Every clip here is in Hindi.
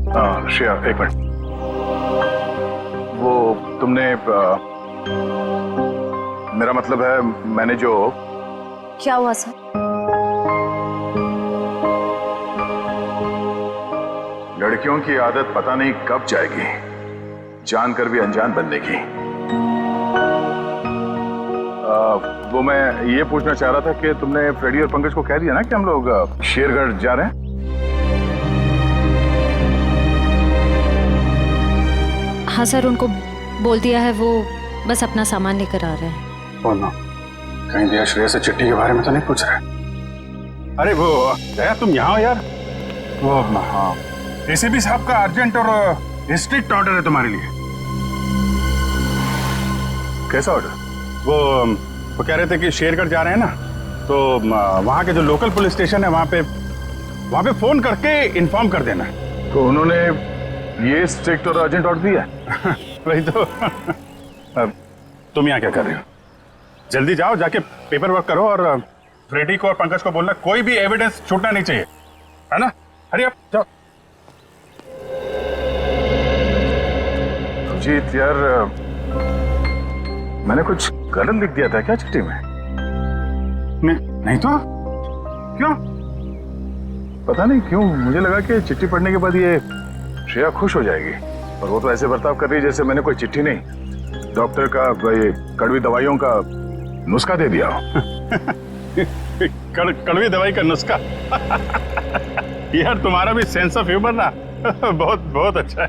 श्रेया एक मिनट। वो तुमने मेरा मतलब है मैंने जो। क्या हुआ सर? लड़कियों की आदत पता नहीं कब जाएगी, जानकर भी अनजान बनने की। वो मैं ये पूछना चाह रहा था कि तुमने फ्रेडी और पंकज को कह दिया ना कि हम लोग शेरगढ़ जा रहे हैं? हाँ सर, उनको बोल दिया है, वो बस अपना सामान लेकर आ रहे हैं। बोलना कहीं दिया श्रेया से चिट्ठी के बारे में तो नहीं पूछ रहे? अरे वो दया तुम यहाँ हो यार। वो हाँ, एसीपी साहब का अर्जेंट और स्ट्रिक्ट ऑर्डर है तुम्हारे लिए। कैसा ऑर्डर? वो कह रहे थे कि शेरगढ़ जा रहे हैं ना, तो वहाँ के जो लोकल पुलिस स्टेशन है वहाँ पे फोन करके इन्फॉर्म कर देना। तो उन्होंने ये स्ट्रिक्ट और अर्जेंट ऑर्डर दिया? वही तो। तुम यहाँ क्या कर रहे हो? जल्दी जाओ, जाके पेपर वर्क करो और फ्रेडी को और पंकज को बोलना कोई भी एविडेंस छूटना नहीं चाहिए, है ना? हरी अप, जाओ। जीत यार, मैंने कुछ गलत लिख दिया था क्या चिट्ठी में? नहीं तो क्यों? पता नहीं क्यों मुझे लगा कि चिट्ठी पढ़ने के बाद ये श्रेया खुश हो जाएगी, और वो तो ऐसे बर्ताव कर रही है जैसे मैंने कोई चिट्ठी नहीं, डॉक्टर का ये कड़वी दवाइयों का नुस्खा दे दिया हो। कड़वी दवाई का नुस्खा? यार तुम्हारा भी सेंस ऑफ ह्यूमर ना बहुत बहुत अच्छा है।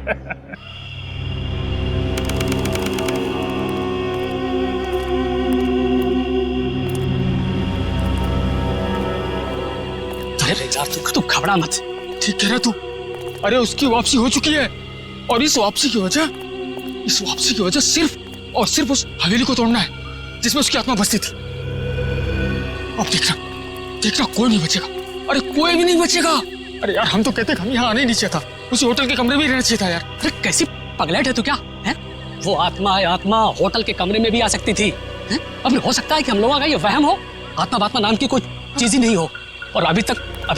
अरे यार तू घबरा मत, ठीक कह रहा तू। अरे उसकी वापसी हो चुकी है, और इस वापसी की वजह सिर्फ और सिर्फ उस हवेली को तोड़ना है जिसमें उसकी आत्मा बसती थी। अब देखना कोई नहीं बचेगा। अरे कोई भी नहीं बचेगा। अरे यार हम तो कहते हम यहाँ आने नहीं चाहिए था, उसी होटल के कमरे में रहना चाहिए था यार। अरे कैसी पगलेट है तू क्या है? वो आत्मा होटल के कमरे में भी आ सकती थी। अब हो सकता है कि हम लोगों का ये वहम हो, आत्मा नाम की कोई चीज ही नहीं हो, और अभी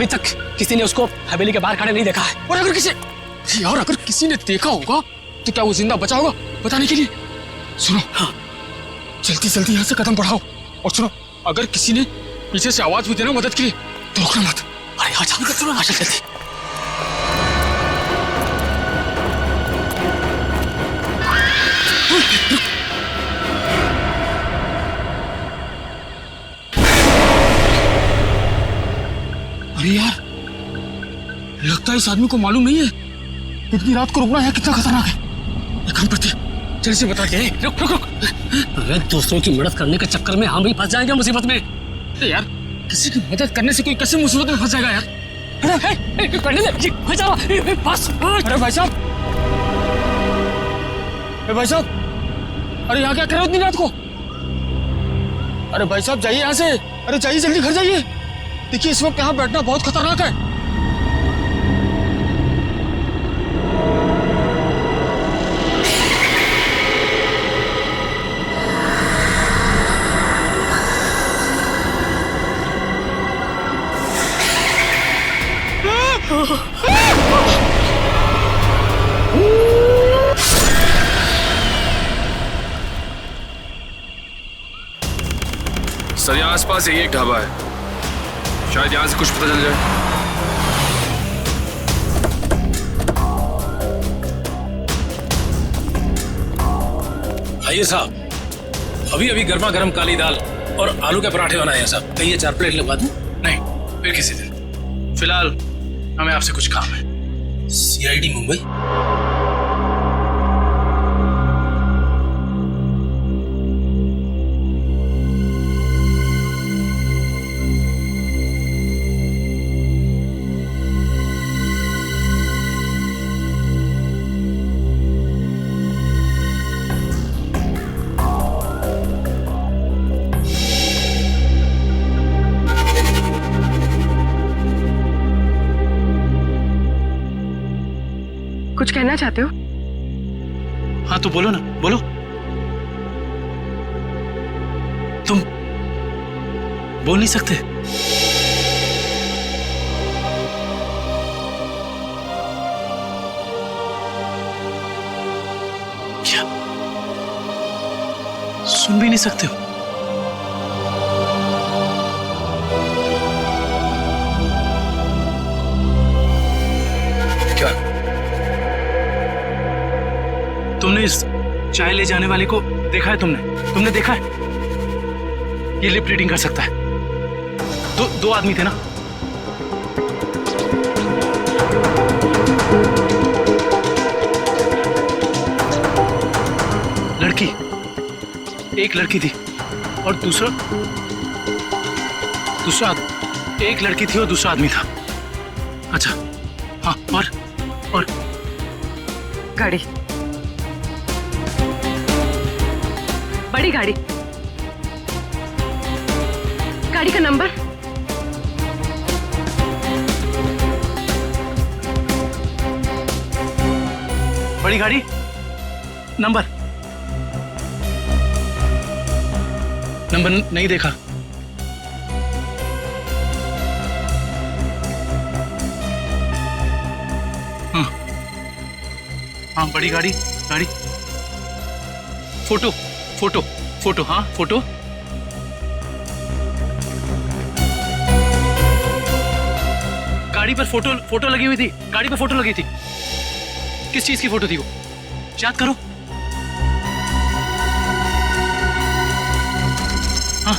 तक किसी ने उसको हवेली के बाहर खड़े नहीं देखा है। और अगर किसी ने देखा होगा तो क्या वो जिंदा बचा होगा बताने के लिए? सुनो, हाँ, जल्दी यहाँ से कदम बढ़ाओ, और सुनो, अगर किसी ने पीछे से आवाज भी देना मदद के लिए तो रोकना मत। अरे हाँ जल्दी। अरे यार, लगता है इस आदमी को मालूम नहीं है इतनी रात को रुकना है कितना खतरनाक है। एक काम करते, जल्दी से बता के। रुक। अरे दूसरों की मदद करने के चक्कर में हम भी फंस जाएंगे मुसीबत में। यार किसी की मदद करने से कोई कैसे मुसीबत में फंस जाएगा यार? अरे भाई साहब, अरे यहाँ क्या कर रहे हो इतनी रात को? अरे भाई साहब जाइए यहाँ से, अरे जाइए जल्दी घर जाइए। देखिए इस वक्त यहाँ बैठना बहुत खतरनाक है। सर यहाँ आसपास यही एक ढाबा है, शायद यहाँ से कुछ पता चल जाए। आइए साहब, अभी गर्मा गर्म काली दाल और आलू के पराठे बनाए हैं साहब। कहिए 4 प्लेट लगवा दूं? नहीं, फिर किसी दिन। फिलहाल हमें आपसे कुछ काम है। CID मुंबई? कुछ कहना चाहते हो? हाँ तो बोलो ना, बोलो। तुम बोल नहीं सकते? क्या सुन भी नहीं सकते हो? क्या तुमने इस चाय ले जाने वाले को देखा है? तुमने देखा है? ये लिप रीडिंग कर सकता है। दो आदमी थे ना? एक लड़की थी और दूसरा एक लड़की थी और दूसरा आदमी था। अच्छा हाँ, और गाड़ी, बड़ी गाड़ी, गाड़ी का नंबर? बड़ी गाड़ी नंबर नहीं देखा। हाँ बड़ी गाड़ी फोटो हाँ फोटो। गाड़ी पर फोटो लगी हुई थी। गाड़ी पर फोटो लगी थी। किस चीज की फोटो थी वो? याद करो। हाँ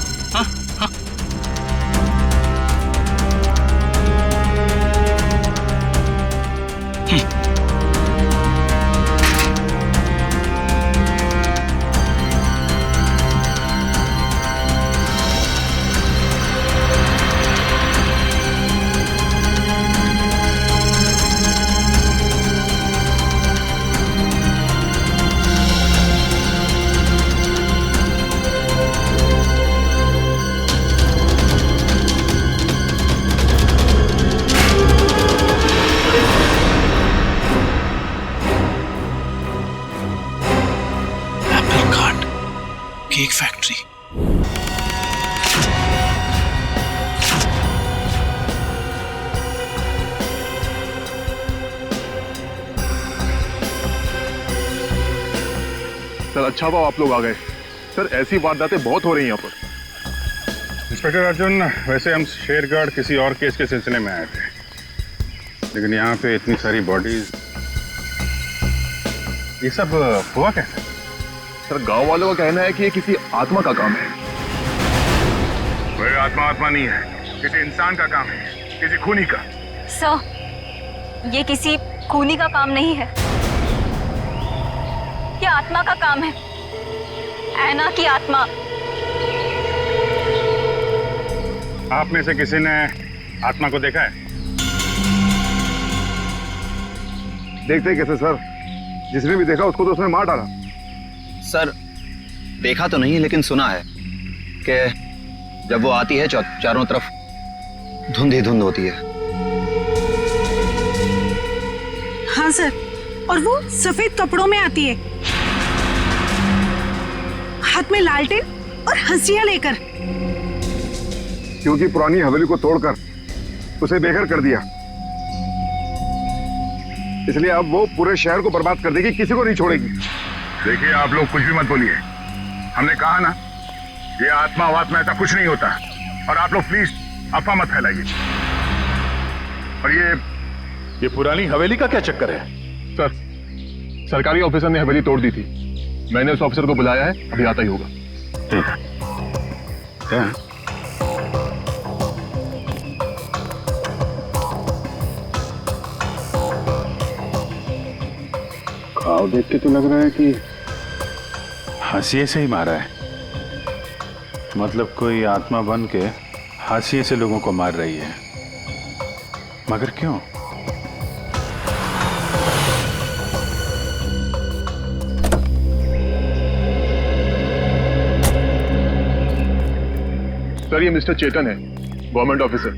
केक फैक्ट्री। सर अच्छा हुआ आप लोग आ गए। सर ऐसी वारदातें बहुत हो रही हैं यहाँ पर। इंस्पेक्टर अर्जुन, वैसे हम शेरगढ़ किसी और केस के सिलसिले में आए थे, लेकिन यहाँ पे इतनी सारी बॉडीज, ये सब हुआ कैसे? सर गांव वालों का कहना है कि ये किसी आत्मा का काम है। कोई आत्मा नहीं है, किसी इंसान का काम है, किसी खूनी का। सर, ये किसी खूनी का काम नहीं है, ये आत्मा का काम है। ऐना की आत्मा। आप में से किसी ने आत्मा को देखा है? देखते कैसे सर, जिसने भी देखा उसको तो उसने मार डाला। सर देखा तो नहीं, लेकिन सुना है कि जब वो आती है चारों तरफ धुंध ही धुंध होती है। हाँ सर, और वो सफेद कपड़ों में आती है, हाथ में लालटेन और हंसिया लेकर। क्योंकि पुरानी हवेली को तोड़कर उसे बेघर कर दिया, इसलिए अब वो पूरे शहर को बर्बाद कर देगी, किसी को नहीं छोड़ेगी। देखिए आप लोग कुछ भी मत बोलिए, हमने कहा ना ये आत्मा वात्मा ऐसा कुछ नहीं होता, और आप लोग प्लीज अफवाह मत फैलाइए। और ये पुरानी हवेली का क्या चक्कर है? सर सरकारी ऑफिसर ने हवेली तोड़ दी थी, मैंने उस ऑफिसर को बुलाया है, अभी आता ही होगा। ठीक है। क्या? घाव देख के तो लग रहा है कि हाशिए से ही मारा है, मतलब कोई आत्मा बन के हाशिए से लोगों को मार रही है, मगर क्यों? सर ये मिस्टर चेतन है, गवर्नमेंट ऑफिसर,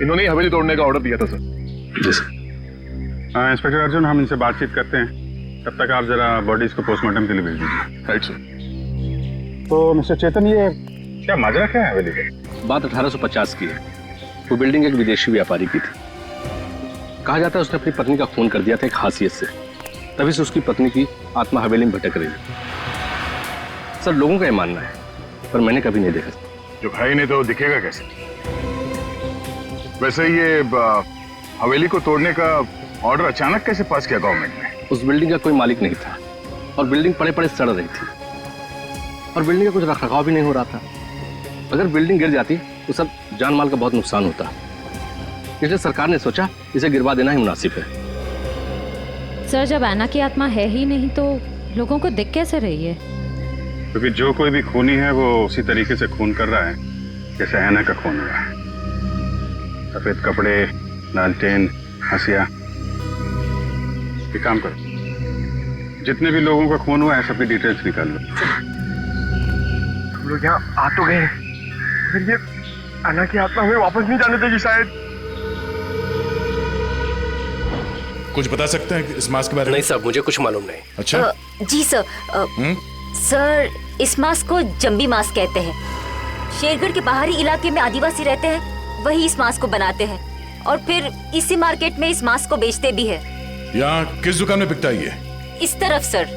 इन्होंने ही हवेली तोड़ने का ऑर्डर दिया था सर। जी सर। हाँ इंस्पेक्टर अर्जुन, हम इनसे बातचीत करते हैं, तब तक आप जरा बॉडीज को पोस्टमार्टम के लिए भेज दीजिए। Right sir. तो मिस्टर चेतन, ये क्या माजरा क्या है हवेली का? बात 1850 की है। वो बिल्डिंग एक विदेशी व्यापारी की थी। कहा जाता है उसने अपनी पत्नी का खून कर दिया था एक हासियत से, तभी से उसकी पत्नी की आत्मा हवेली में भटक रही है। सर लोगों का ये मानना है, पर मैंने कभी नहीं देखा। जो भाई नहीं तो दिखेगा कैसे? वैसे ये हवेली को तोड़ने का ऑर्डर अचानक कैसे पास किया गवर्नमेंट ने? उस बिल्डिंग का कोई मालिक नहीं था और बिल्डिंग पड़े पड़े सड़ रही थी और बिल्डिंग का कुछ रखरखाव भी नहीं हो रहा था। अगर बिल्डिंग गिर जाती तो सब जान माल का बहुत नुकसान होता, इसलिए सरकार ने सोचा इसे गिरवा देना ही मुनासिब है। सर, जब ऐना की आत्मा है ही नहीं तो लोगों को दिख कैसे रही है? क्योंकि जो कोई भी खूनी है वो उसी तरीके से खून कर रहा है जैसे ऐना का खून हुआ है। सफेद कपड़े, लालटेन, हंसिया। एक काम करो, जितने भी लोगों का खून हुआ है सबकी डिटेल्स निकाल लो। हम लोग यहाँ आ तो गए, फिर ये अन्ना की आत्मा हमें वापस नहीं जाने देगी शायद। कुछ बता सकते हैं इस मास्क के बारे में? नहीं साहब, मुझे कुछ मालूम नहीं। अच्छा। जी सर। सर, इस मास्क को जंबी मास्क कहते हैं। शेरगढ़ के बाहरी इलाके में आदिवासी रहते हैं, वही इस मास्क को बनाते हैं और फिर इसी मार्केट में इस मास्क को बेचते भी है। यहाँ किस दुकान में बिकता है ये? इस तरफ सर।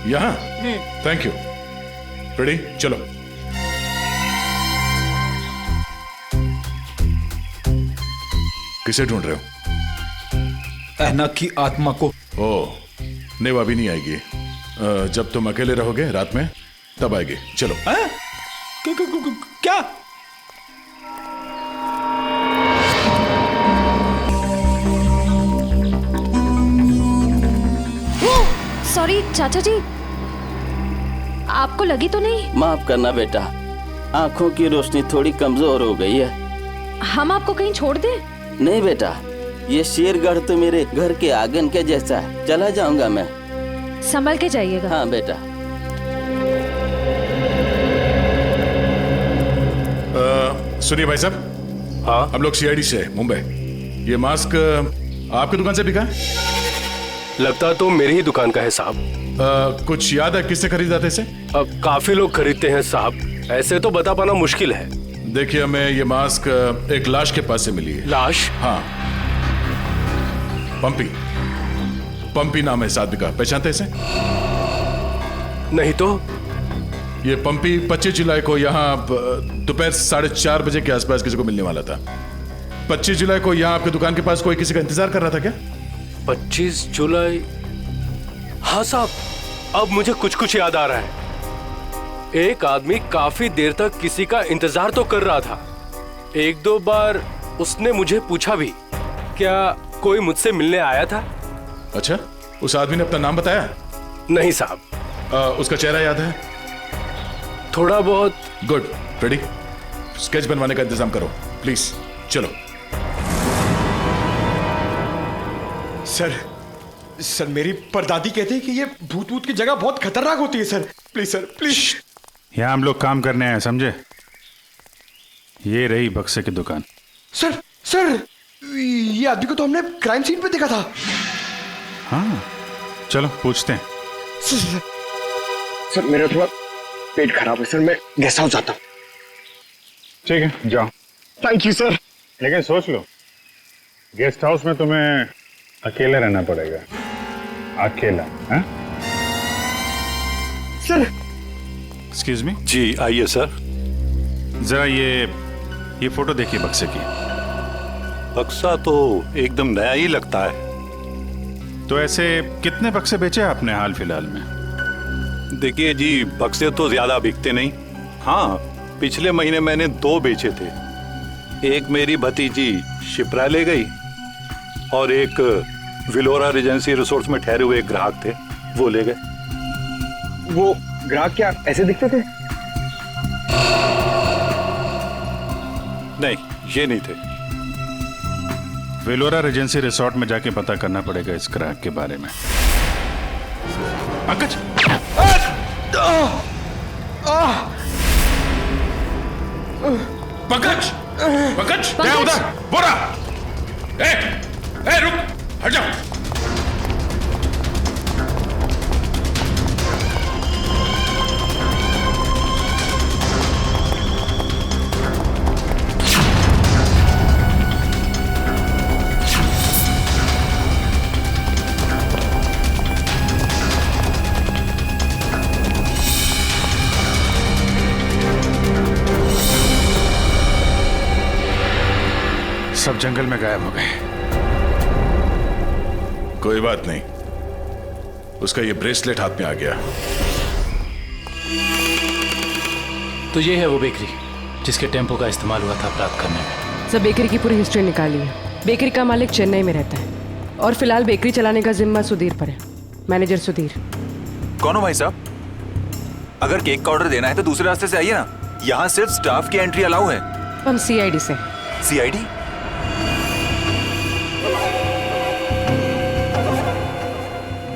यहाँ? Thank you. रेडी, चलो। किसे ढूंढ रहे हो? ऐना की आत्मा को। ओह, नहीं वो अभी नहीं आएगी। जब तुम अकेले रहोगे रात में तब आएगी। चलो। क्या? सॉरी चाचा जी, आपको लगी तो नहीं? माफ करना बेटा, आंखों की रोशनी थोड़ी कमजोर हो गई है। हम आपको कहीं छोड़ दें? नहीं बेटा, ये शेरगढ़ तो मेरे घर के आंगन के जैसा है। चला जाऊंगा मैं। संभल के जाइएगा। हाँ बेटा। सुनिए भाई साहब। हाँ, हम लोग सीआईडी से मुंबई। ये मास्क आपकी दुकान से बिका? लगता तो मेरी ही दुकान का है साहब। कुछ याद है किससे खरीदा था इसे? काफी लोग खरीदते हैं साहब, ऐसे तो बता पाना मुश्किल है। देखिए, हमें ये मास्क एक लाश के पास से मिली है। लाश? हाँ, पंपी नाम है इस आदमी का। पहचानते इसे? नहीं तो। ये पंपी 25 जुलाई को यहाँ दोपहर 4:30 बजे के आसपास किसी को मिलने वाला था। 25 जुलाई को यहाँ आपकी दुकान के पास कोई किसी का इंतजार कर रहा था क्या? 25 जुलाई? हाँ साहब, अब मुझे कुछ कुछ याद आ रहा है। एक आदमी काफी देर तक किसी का इंतजार तो कर रहा था। एक दो बार उसने मुझे पूछा भी, क्या कोई मुझसे मिलने आया था? अच्छा, उस आदमी ने अपना नाम बताया? नहीं साहब। उसका चेहरा याद है? थोड़ा बहुत। गुड। रेडी? स्केच बनवाने का इंतजाम करो प्लीज। चलो। सर मेरी परदादी कहती है कि ये भूत की जगह बहुत खतरनाक होती है सर। Please sir, please. यहाँ हम लोग काम करने आए, समझे? ये रही बक्से की दुकान। सर ये आदमी को तो हमने क्राइम सीन पे देखा था। हाँ, चलो पूछते हैं। सर मेरा थोड़ा पेट खराब है सर, मैं गेस्ट हाउस जाता हूँ। ठीक है, जाओ। Thank you sir. लेकिन सोच लो, गेस्ट हाउस में तुम्हें अकेले रहना पड़ेगा। अकेला? हाँ? सर। Excuse me. जी आइए सर। जरा ये फोटो देखिए बक्से की। बक्सा तो एकदम नया ही लगता है। तो ऐसे कितने बक्से बेचे आपने हाल फिलहाल में? देखिए जी, बक्से तो ज्यादा बिकते नहीं। हाँ, पिछले महीने मैंने 2 बेचे थे। एक मेरी भतीजी शिप्रा ले गई और एक विलोरा रेजेंसी रिसोर्ट्स में ठहरे हुए एक ग्राहक थे, वो ले गए। वो ग्राहक क्या ऐसे दिखते थे? नहीं, ये नहीं थे। वेलोरा रेजेंसी रिसोर्ट में जाके पता करना पड़ेगा इस ग्राहक के बारे में। पंकज! पंकज! पंकज! क्या उधर? बोरा! ए, रुक! हट जाओ! और जंगल में गायब हो गए। कोई बात नहीं, उसका ये ब्रेसलेट हाथ में आ गया। तो ये है वो बेकरी जिसके टेम्पो का इस्तेमाल हुआ था अपराध करने में। सब बेकरी की पूरी हिस्ट्री निकाली है। बेकरी का मालिक चेन्नई में रहता है और फिलहाल बेकरी चलाने का जिम्मा सुधीर पर है। मैनेजर सुधीर। कौन हो भाई साहब? अगर केक का ऑर्डर देना है तो दूसरे रास्ते से आइए ना, यहाँ सिर्फ स्टाफ की एंट्री अलाउ है। हम सीआईडी से। सीआईडी?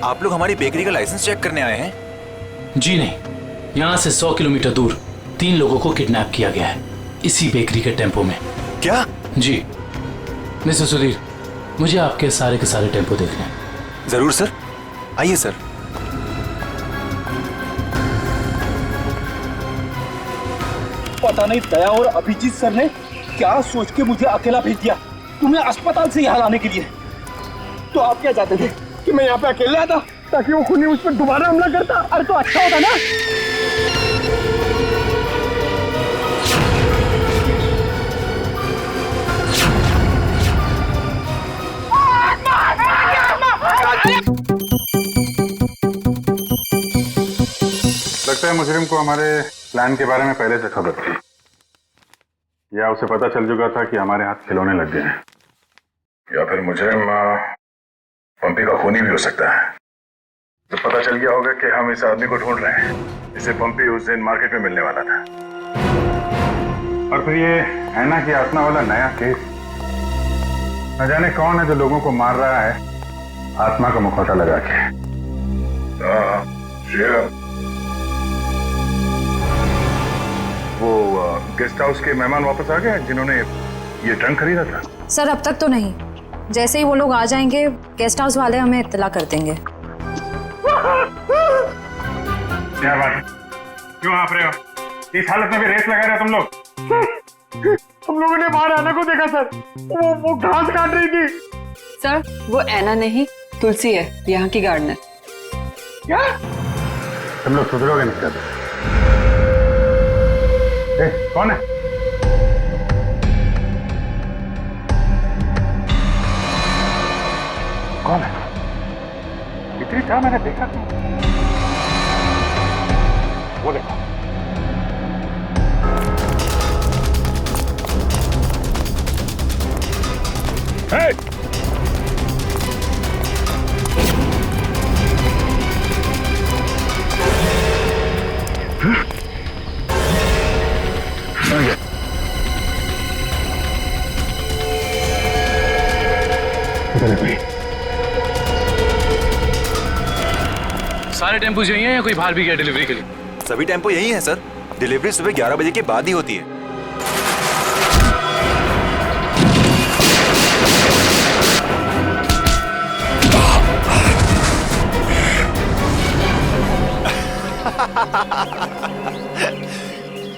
आप लोग हमारी बेकरी का लाइसेंस चेक करने आए हैं? जी नहीं, यहाँ से 100 किलोमीटर दूर 3 लोगों को किडनैप किया गया है इसी बेकरी के टेम्पो में। क्या? जी मिस्टर सुधीर, मुझे आपके सारे के सारे टेम्पो देखने हैं। जरूर सर, आइए सर। पता नहीं दया और अभिजीत सर ने क्या सोच के मुझे अकेला भेज दिया तुम्हें अस्पताल से यहाँ लाने के लिए। तो आप क्या चाहते थे कि मैं यहाँ पे अकेले आता ताकि वो खूनी उस पर दोबारा हमला करता? अरे तो अच्छा होता ना। लगता है मुजरिम को हमारे प्लान के बारे में पहले से खबर थी, या उसे पता चल चुका था कि हमारे हाथ खिलौने लग गए हैं, या फिर मुजरिम पंपी का खूनी भी हो सकता है। तो पता चल गया होगा कि हम इस आदमी को ढूंढ रहे हैं जिसे पंपी उस दिन मार्केट में मिलने वाला था। और फिर ये ऐना की आत्मा वाला नया केस, न जाने कौन है जो लोगों को मार रहा है आत्मा का मुखौटा लगा के। वो गेस्ट हाउस के मेहमान वापस आ गए जिन्होंने ये ट्रंक खरीदा था? सर अब तक तो नहीं, जैसे ही वो लोग आ जाएंगे गेस्ट हाउस वाले हमें इत्तला कर देंगे। क्या बात है, क्यों आप रहे हो? इस हालत में भी रेस लगा रहे हो तुम लोग? हम लोगों ने बाहर आना को देखा सर, वो घास काट रही थी। सर वो ऐना नहीं तुलसी है, यहाँ की गार्डनर। क्या? तुम लोग सुधरोगे नहीं क्या? कौन है? कौन है? इतनी था मैंने देखा था। वो देखो। Hey! सारे टेम्पो यही हैं या कोई बाहर भी गया डिलीवरी के लिए? सभी टेम्पो यही हैं सर। डिलीवरी सुबह 11 बजे के बाद ही होती है।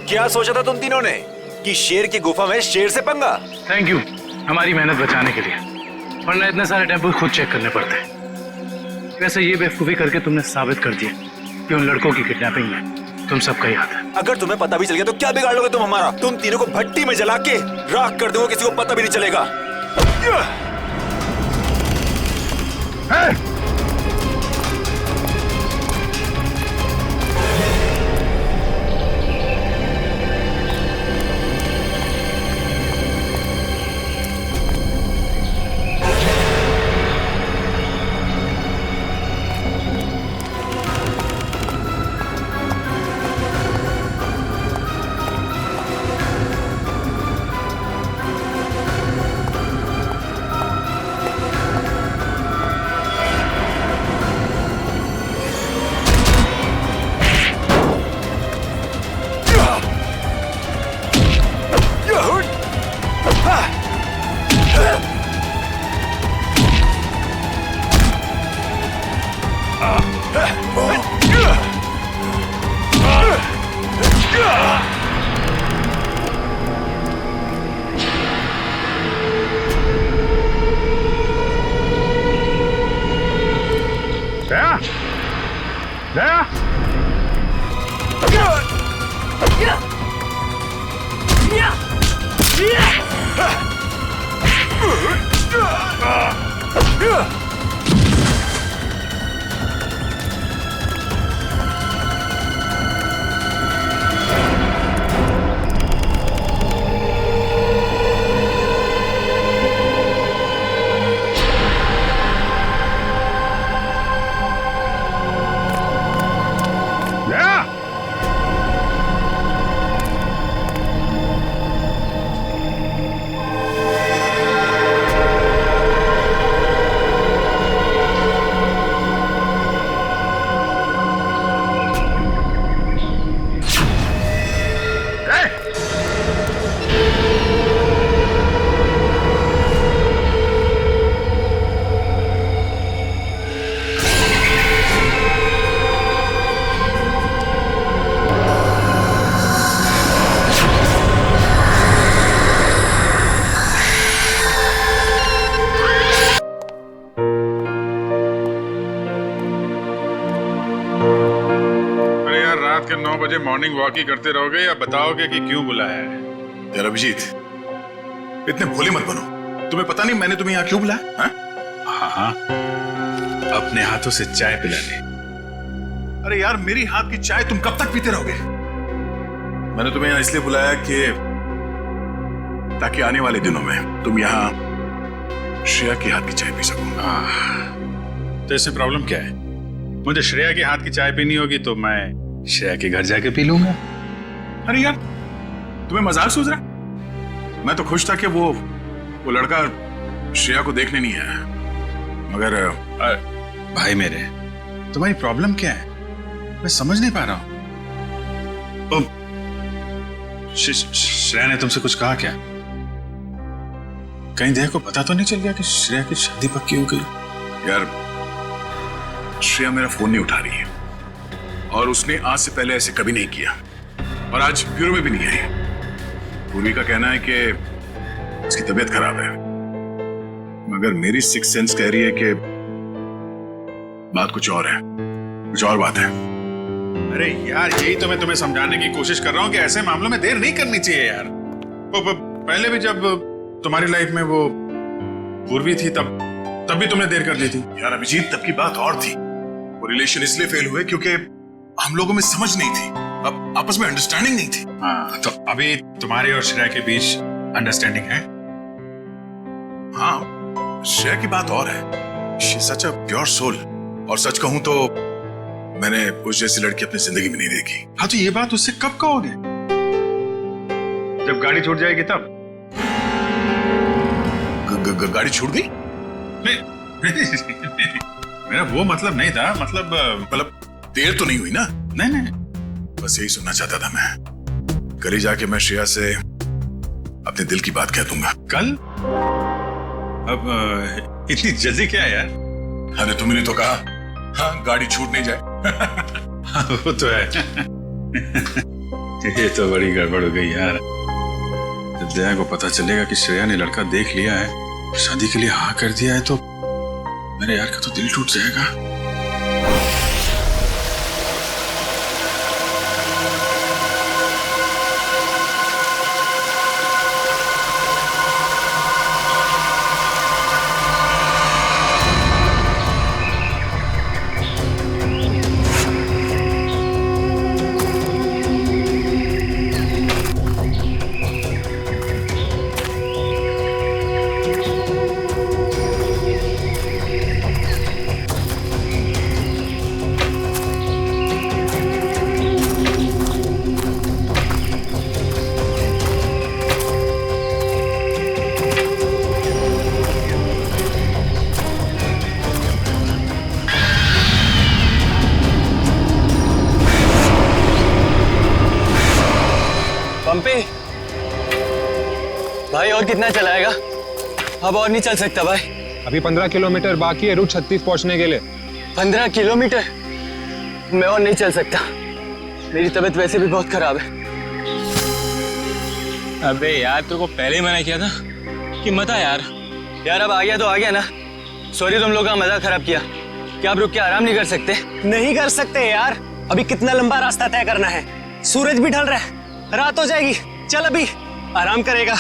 क्या सोचा था तुम तीनों ने कि शेर की गुफा में शेर से पंगा? थैंक यू हमारी मेहनत बचाने के लिए, वरना इतने सारे टेम्पो खुद चेक करने पड़ते हैं। वैसे ये बेवकूफी करके तुमने साबित कर दिया कि उन लड़कों की किडनैपिंग में तुम सबका ही हाथ है। अगर तुम्हें पता भी चल गया तो क्या बिगाड़ लोगे तुम हमारा? तुम तीनों को भट्टी में जला के राख कर दोगे, किसी को पता भी नहीं चलेगा। रात के 9 बजे मॉर्निंग वॉक ही करते रहोगे या बताओगे कि क्यों बुलाया है? यार अभिजीत, इतने भोले मत बनो। तुम्हें पता नहीं मैंने तुम्हें यहाँ क्यों बुलाया? हाँ, अपने हाथों से चाय पिलाने। अरे यार, मेरी हाथ की चाय तुम कब तक पीते रहोगे? मैंने तुम्हें यहाँ इसलिए बुलाया कि ताकि आने वाले दिनों में तुम यहाँ श्रेया के हाथ की चाय पी सको। तो इससे प्रॉब्लम क्या है? मुझे श्रेया के हाथ की चाय पीनी होगी तो मैं श्रेया के घर जाके पी लूंगा। अरे यार, तुम्हें मजाक सूझ रहा? मैं तो खुश था कि वो लड़का श्रेया को देखने नहीं आया, मगर भाई मेरे, तुम्हारी प्रॉब्लम क्या है? मैं समझ नहीं पा रहा हूं। श्रेया ने तुमसे कुछ कहा क्या? कहीं देखो पता तो नहीं चल गया कि श्रेया की शादी पक्की हो गई? यार, श्रेया मेरा फोन नहीं उठा रही है और उसने आज से पहले ऐसे कभी नहीं किया और आज ब्यूरो में भी नहीं आई। पूर्वी का कहना है कि उसकी तबीयत खराब है, मगर मेरी सिक्स सेंस कह रही है कि बात कुछ और है, कुछ और बात है। अरे यार, यही तो मैं तुम्हें समझाने की कोशिश कर रहा हूं कि ऐसे मामलों में देर नहीं करनी चाहिए यार। पहले भी जब तुम्हारी लाइफ में वो पूर्वी थी तब भी तुमने देर कर दी थी। यार अभिजीत, तब की बात और थी। वो रिलेशन इसलिए फेल हुए क्योंकि हम लोगों में समझ नहीं थी, अब आपस में अंडरस्टैंडिंग नहीं थी। हाँ, तो अभी तुम्हारे और श्रेया के बीच अंडरस्टैंडिंग है? हाँ, श्रेया की बात और है। She is such a pure soul, और सच कहूं तो मैंने उस जैसी लड़की अपनी जिंदगी में नहीं देखी। हाँ, तो ये बात उससे कब कहोगे? जब गाड़ी छूट जाएगी तब? गाड़ी छूट गई? मेरा वो मतलब नहीं था। मतलब देर तो नहीं हुई ना? नहीं, बस यही सुनना चाहता था मैं। कल ही जाके मैं श्रेया से अपने दिल की बात कह दूंगा। कल? अब इतनी जल्दी क्या यार? अरे तुमने तो कहा, हाँ, गाड़ी छूट नहीं जाए। हाँ, वो तो है। ये तो बड़ी गड़बड़ हो गई यार। जब दया को पता चलेगा कि श्रेया ने लड़का देख लिया है, शादी के लिए हाँ कर दिया है, तो मेरे यार का तो दिल टूट जाएगा। भाई और कितना चलाएगा? अब और नहीं चल सकता भाई। अभी 15 किलोमीटर बाकी है रूट 36 पहुंचने के लिए। 15 किलोमीटर? मैं और नहीं चल सकता, मेरी तबीयत वैसे भी बहुत खराब है। अबे यार, तेरे को पहले ही मना किया था कि मत आ यार। यार अब आ गया तो आ गया ना। सॉरी तुम लोगों का मजाक खराब किया। क्या आप रुक के आराम नहीं कर सकते? नहीं कर सकते यार, अभी कितना लंबा रास्ता तय करना है। सूरज भी ढल रहा है, रात हो जाएगी। चल अभी आराम करेगा।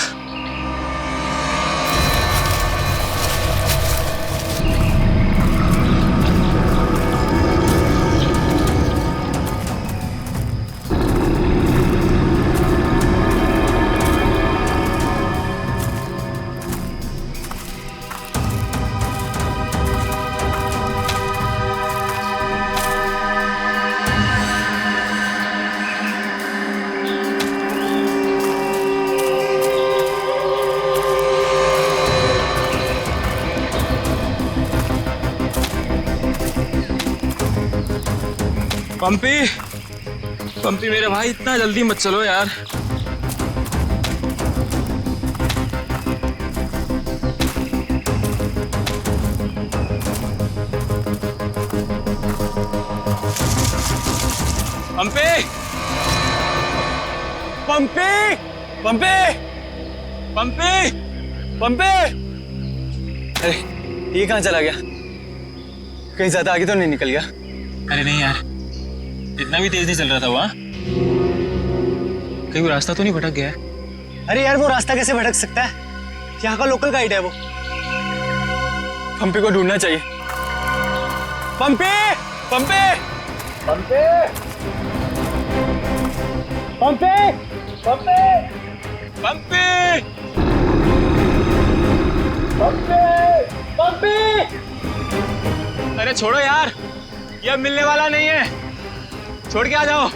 पंपी पंपी मेरे भाई, इतना जल्दी मत चलो यार। पंपी पंपी पंपी पंपी पंपी, अरे ये कहाँ चला गया? कहीं ज्यादा आगे तो नहीं निकल गया? अरे नहीं यार, इतना भी तेज नहीं चल रहा था वहाँ। कहीं वो रास्ता तो नहीं भटक गया है? अरे यार वो रास्ता कैसे भटक सकता है? यहाँ का लोकल गाइड है वो। पंपी को ढूंढना चाहिए। पंपी पंपी पंपी पंपी पंपी पंपी पंपी पंपी, अरे छोड़ो यार, ये अब मिलने वाला नहीं है, छोड़ के आ जाओ।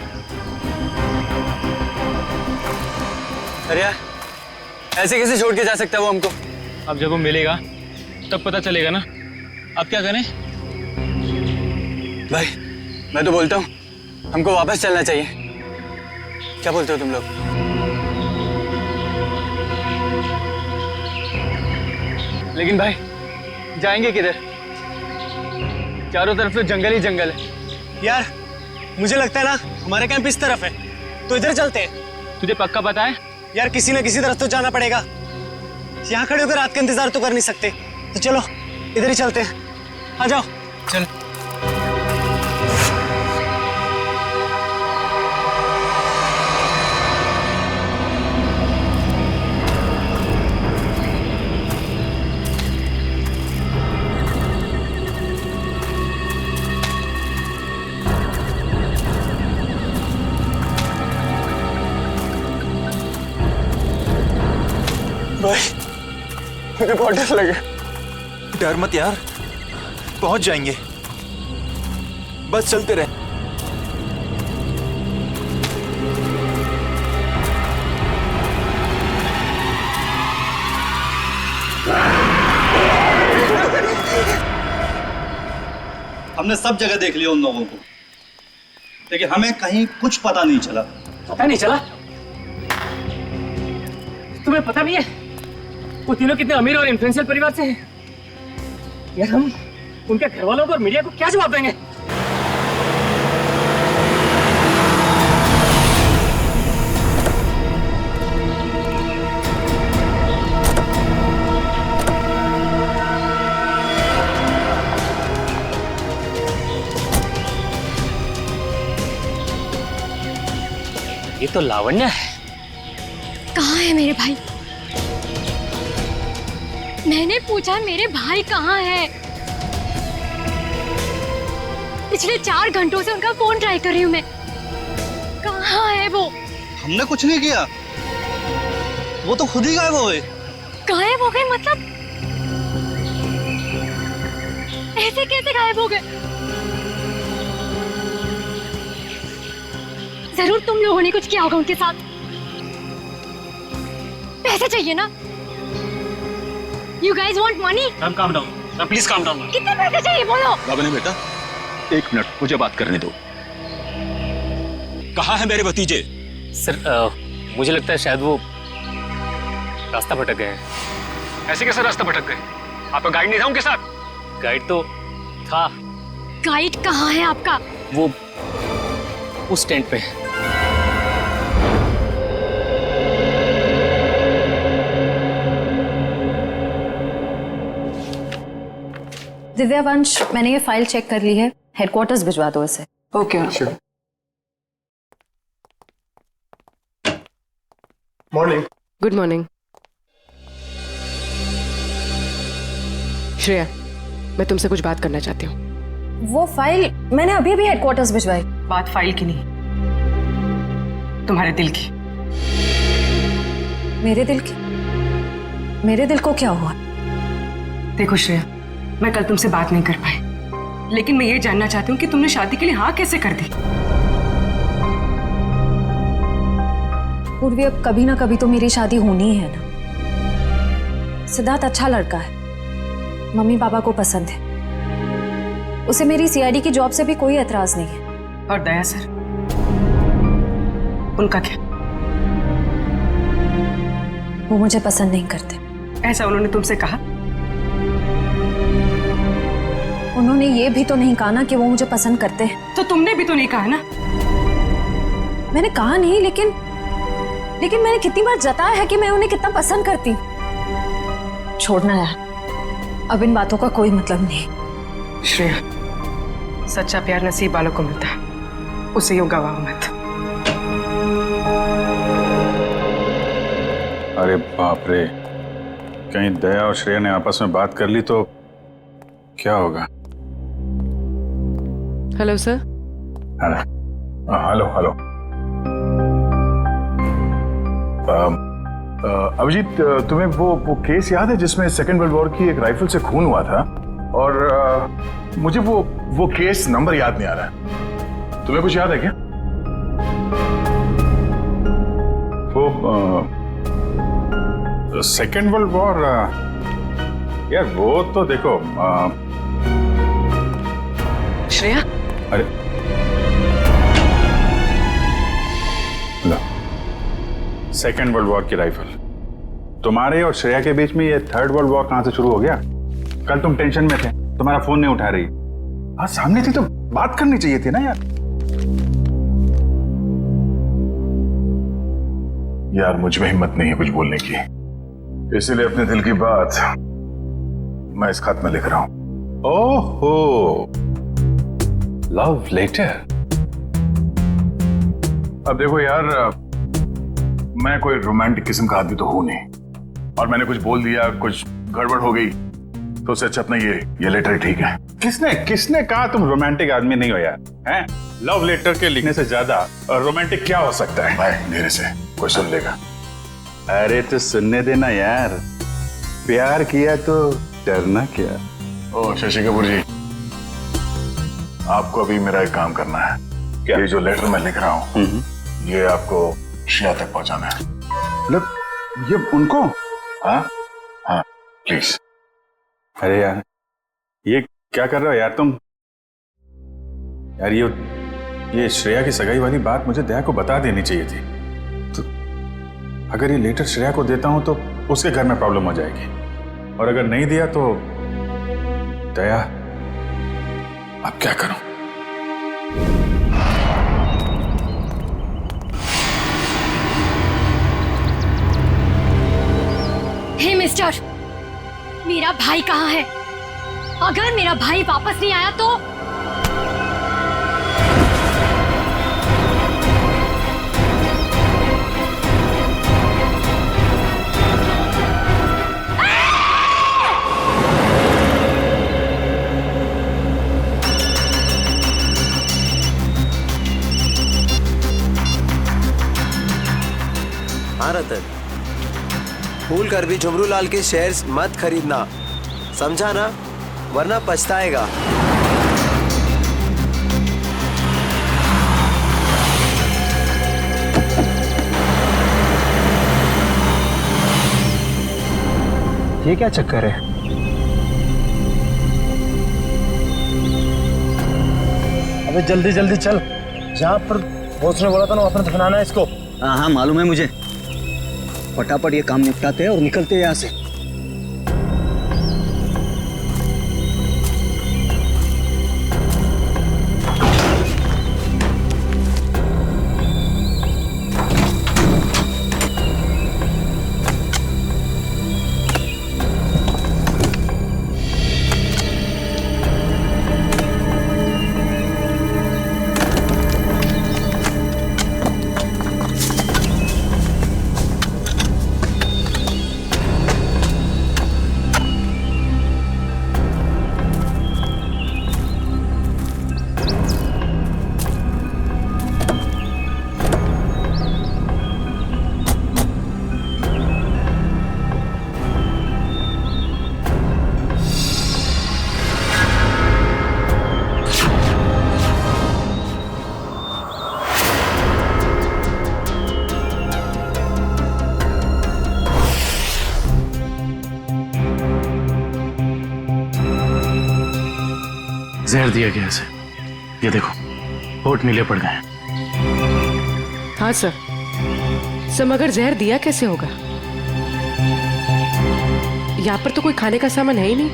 अरे यार ऐसे कैसे छोड़ के जा सकता है वो हमको? अब जब वो मिलेगा तब पता चलेगा ना। अब क्या करें? भाई मैं तो बोलता हूँ हमको वापस चलना चाहिए। क्या बोलते हो तुम लोग? लेकिन भाई जाएंगे किधर? चारों तरफ तो जंगल ही जंगल है। यार मुझे लगता है ना हमारा कैंप इस तरफ है, तो इधर चलते हैं। तुझे पक्का पता है? यार किसी न किसी तरफ तो जाना पड़ेगा, यहाँ खड़े होकर रात का इंतजार तो कर नहीं सकते। तो चलो इधर ही चलते हैं, आ जाओ। चल भाई मुझे बहुत डर लगे। डर मत यार, पहुंच जाएंगे, बस चलते रहे। हमने सब जगह देख लिया उन लोगों को, लेकिन हमें कहीं कुछ पता नहीं चला। पता नहीं चला? तुम्हें पता भी है वो तीनों कितने अमीर और इन्फ्लुएंशियल परिवार से हैं? यार हम उनके घर वालों को और मीडिया को क्या जवाब देंगे? ये तो लावण्य है। कहाँ है मेरे भाई? मैंने पूछा मेरे भाई कहाँ है? पिछले 4 घंटों से उनका फोन ट्राई कर रही हूँ मैं। कहाँ है वो? हमने कुछ नहीं किया, वो तो खुद ही गायब हो गए। गायब हो गए मतलब? ऐसे कैसे गायब हो गए? जरूर तुम लोगों ने कुछ किया होगा उनके साथ। पैसे चाहिए ना? You guys want money? Ma'am calm down, ma'am please calm down. कितने पैसे चाहिए बोलो? बाबा बेटा 1 मिनट मुझे बात करने दो। कहाँ है मेरे भतीजे? सर मुझे लगता है शायद वो रास्ता भटक गए हैं। ऐसे कैसे रास्ता भटक गए? आपका गाइड नहीं था उनके साथ? गाइड तो था। गाइड कहाँ है आपका? वो उस टेंट पे है। दिव्या वंश, मैंने ये फाइल चेक कर ली है, हेडक्वार्टर्स भिजवा दो इसे। Okay morning. Good morning. Shreya, मैं तुमसे कुछ बात करना चाहती हूँ। वो फाइल मैंने अभी अभी हेडक्वार्टर्स भिजवाई। बात फाइल की नहीं, तुम्हारे दिल की। मेरे दिल की? मेरे दिल को क्या हुआ? देखो श्रेया, मैं कल तुमसे बात नहीं कर पाई, लेकिन मैं ये जानना चाहती हूँ कि तुमने शादी के लिए हाँ कैसे कर दी? पूर्वी, अब कभी ना कभी तो मेरी शादी होनी है ना। सिद्धार्थ अच्छा लड़का है, मम्मी पापा को पसंद है, उसे मेरी सीआईडी की जॉब से भी कोई एतराज नहीं है। और दया सर, उनका क्या? वो मुझे पसंद नहीं करते। ऐसा उन्होंने तुमसे कहा? उन्होंने ये भी तो नहीं कहा ना कि वो मुझे पसंद करते हैं। तो तुमने भी तो नहीं कहा ना? मैंने कहा नहीं, लेकिन मैंने कितनी बार जताया है कि मैं उन्हें कितना पसंद करती हूँ। छोड़ना यार, अब इन बातों का कोई मतलब नहीं। श्रेया, सच्चा प्यार नसीब वालों को मिलता है, उसे यूं गवाओ मत। अरे बाप रे, कहीं दया और श्रेया ने आपस में बात कर ली तो क्या होगा? Hello sir. Hello hello. Abhijeet, तुम्हें वो केस याद है जिसमें सेकेंड वर्ल्ड वॉर की एक राइफल से खून हुआ था? और मुझे वो केस नंबर याद नहीं आ रहा है। तुम्हें कुछ याद है क्या? वो सेकेंड वर्ल्ड वॉर, यार वो तो देखो श्रेया। अरे सेकेंड वर्ल्ड वॉर की राइफल, तुम्हारे और श्रेया के बीच में ये थर्ड वर्ल्ड वॉर कहां से शुरू हो गया? कल तुम टेंशन में थे, तुम्हारा फोन नहीं उठा रही। आज सामने थी तो बात करनी चाहिए थी ना यार। यार मुझ में हिम्मत नहीं है कुछ बोलने की, इसीलिए अपने दिल की बात मैं इस खत में लिख रहा हूं। ओहो, लव लेटर। अब देखो यार, मैं कोई रोमांटिक किस्म का आदमी तो हूं नहीं, और मैंने कुछ बोल दिया, कुछ गड़बड़ हो गई, तो उससे अच्छा अपना ये लेटर ठीक है। किसने कहा तुम रोमांटिक आदमी नहीं हो यार? हैं? लव लेटर के लिखने से ज्यादा रोमांटिक क्या हो सकता है? भाई धीरे से, कोई सुन लेगा। अरे तो सुनने देना यार, प्यार किया तो डरना क्या। ओ शशि कपूर जी, आपको अभी मेरा एक काम करना है। क्या? ये जो लेटर मैं लिख रहा हूँ ये आपको श्रेया तक पहुंचाना है। मतलब ये उनको? हाँ हाँ प्लीज। अरे यार ये क्या कर रहे हो यार तुम? यार ये श्रेया की सगाई वाली बात मुझे दया को बता देनी चाहिए थी। तो अगर ये लेटर श्रेया को देता हूं तो उसके घर में प्रॉब्लम हो जाएगी, और अगर नहीं दिया तो दया, अब क्या करूं? हे मिस्टर, मेरा भाई कहाँ है? अगर मेरा भाई वापस नहीं आया तो हाँ रतन, भूल कर भी झुमरू लाल के शेयर्स मत खरीदना, समझा ना? वरना पछताएगा। ये क्या चक्कर है? अबे जल्दी जल्दी चल, जहाँ पर बॉस ने बोला था ना वहाँ पर दफनाना है इसको। हाँ हाँ मालूम है मुझे, फटाफट ये काम निपटाते हैं और निकलते हैं यहाँ से। जहर दिया गया इसे, ये देखो रिपोर्ट नीले पड़ गए। हाँ सर, मगर जहर दिया कैसे होगा? यहाँ पर तो कोई खाने का सामान है ही नहीं।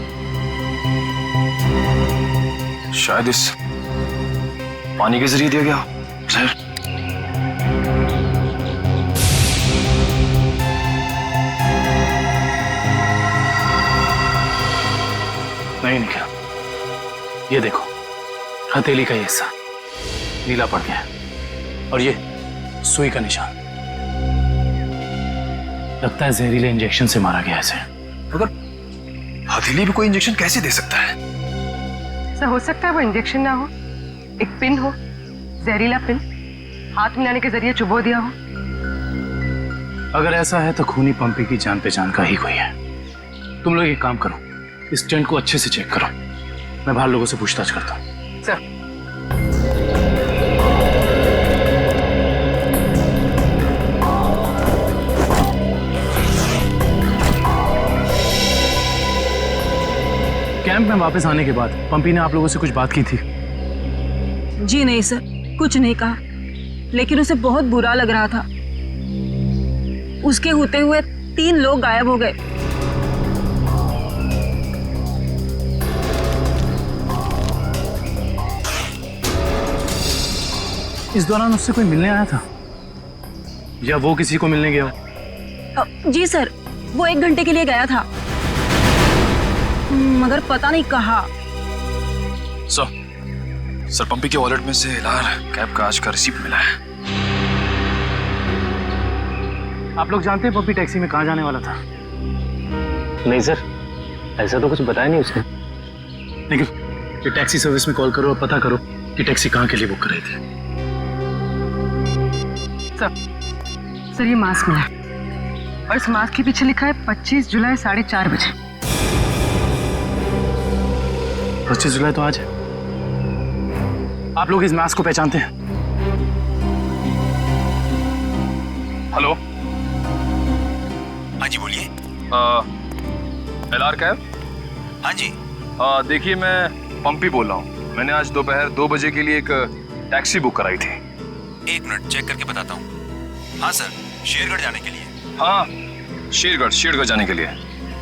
शायद इस पानी के जरिए दिया गया जहर। नहीं निकला। ये देखो, हथेली का ये हिस्सा नीला पड़ गया है और ये सुई का निशान। लगता है जहरीले इंजेक्शन से मारा गया इसे। मगर हथेली भी कोई इंजेक्शन कैसे दे सकता है? सर हो सकता है वो इंजेक्शन ना हो, एक पिन हो, जहरीला पिन हाथ मिलाने के जरिए चुबो दिया हो। अगर ऐसा है तो खूनी पंपी की जान पहचान का ही कोई है। तुम लोग एक काम करो, इस टेंट को अच्छे से चेक करो, मैं बाहर लोगों से पूछताछ करता हूँ। सर कैंप में वापस आने के बाद पंपी ने आप लोगों से कुछ बात की थी? जी नहीं सर, कुछ नहीं कहा, लेकिन उसे बहुत बुरा लग रहा था। उसके होते हुए 3 लोग गायब हो गए। इस दौरान उससे कोई मिलने आया था या वो किसी को मिलने गया? जी सर, वो 1 घंटे के लिए गया था, मगर पता नहीं कहाँ। सर पंपी के वॉलेट में से लाल कैब का आज का रिसीप्ट मिला है। आप लोग जानते हैं पंपी टैक्सी में कहाँ जाने वाला था? नहीं सर, ऐसा तो कुछ बताया नहीं उसने। लेकिन ये टैक्सी सर्विस में कॉल करो और पता करो कि टैक्सी कहाँ के लिए बुक कर रही थी। सर ये मास्क मिला और इस मास्क के पीछे लिखा है 25 जुलाई 4:30 बजे। 25 जुलाई तो आज है। आप लोग इस मास्क को पहचानते हैं? हेलो, हाँ जी बोलिए। LR cab? हाँ जी। देखिए मैं पंपी बोल रहा हूँ। मैंने आज दोपहर 2 बजे के लिए एक टैक्सी बुक कराई थी। 1 मिनट चेक करके बताता हूँ। हाँ सर, शेरगढ़ जाने के लिए। हाँ, शेरगढ़ जाने के लिए।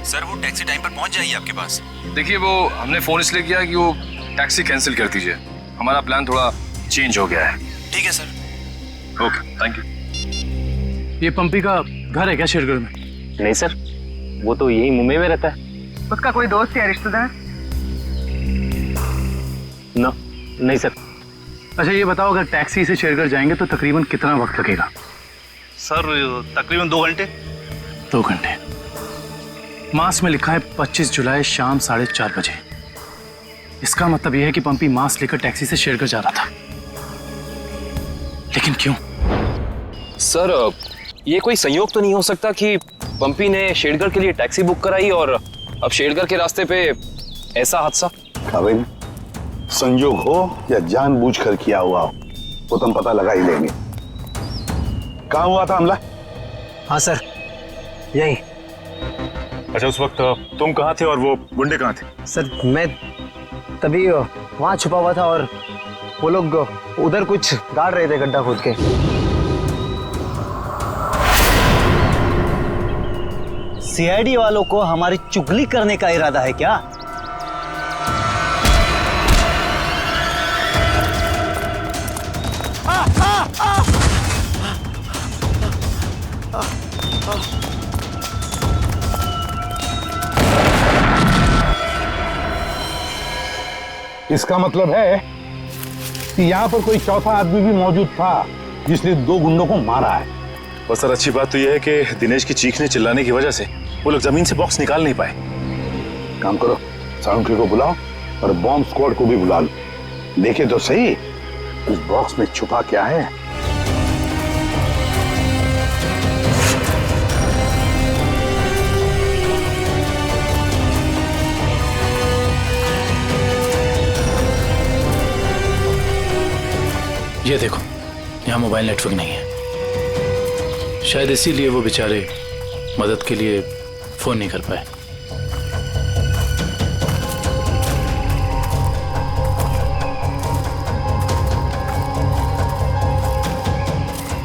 सर वो टैक्सी टाइम पर पहुँच जाएगी आपके पास। देखिए वो हमने फोन इसलिए किया कि वो टैक्सी कैंसिल कर दीजिए, हमारा प्लान थोड़ा चेंज हो गया है। ठीक है सर। Okay, thank you. ये पंपी का घर है क्या शेरगढ़ में? नहीं सर, वो तो यही मुंबई में रहता है। उसका कोई दोस्त या रिश्तेदार? नहीं सर। अच्छा ये बताओ, अगर टैक्सी से शेरगढ़ जाएंगे तो तकरीबन कितना वक्त लगेगा? सर तकरीबन 2 घंटे। 2 घंटे। मास में लिखा है 25 जुलाई शाम 4:30 बजे। इसका मतलब यह है कि पंपी मास लेकर टैक्सी से शेरगढ़ जा रहा था। लेकिन क्यों? सर ये कोई संयोग तो नहीं हो सकता कि पंपी ने शेरगढ़ के लिए टैक्सी बुक कराई और अब शेरगढ़ के रास्ते पे ऐसा हादसा? काबिल, संयोग हो या जानबूझकर किया हुआ हो वो तो हम पता लगा ही लेंगे। कहाँ हुआ था हमला? हाँ सर, यही। अच्छा उस वक्त तुम कहाँ थे और वो गुंडे कहाँ थे? सर मैं तभी वहां छुपा हुआ था और वो लोग उधर कुछ गाड़ रहे थे गड्ढा खोद के। सीआईडी वालों को हमारी चुगली करने का इरादा है क्या? इसका मतलब है कि यहाँ पर कोई चौथा आदमी भी मौजूद था जिसने 2 गुंडों को मारा है। और सर अच्छी बात तो यह है कि दिनेश की चीखने चिल्लाने की वजह से वो लोग जमीन से बॉक्स निकाल नहीं पाए। काम करो, साउंड्री को बुलाओ और बॉम्ब स्क्वाड को भी बुला लो। देखे तो सही उस बॉक्स में छुपा क्या है। ये देखो, यहाँ मोबाइल नेटवर्क नहीं है। शायद इसीलिए वो बेचारे मदद के लिए फोन नहीं कर पाए।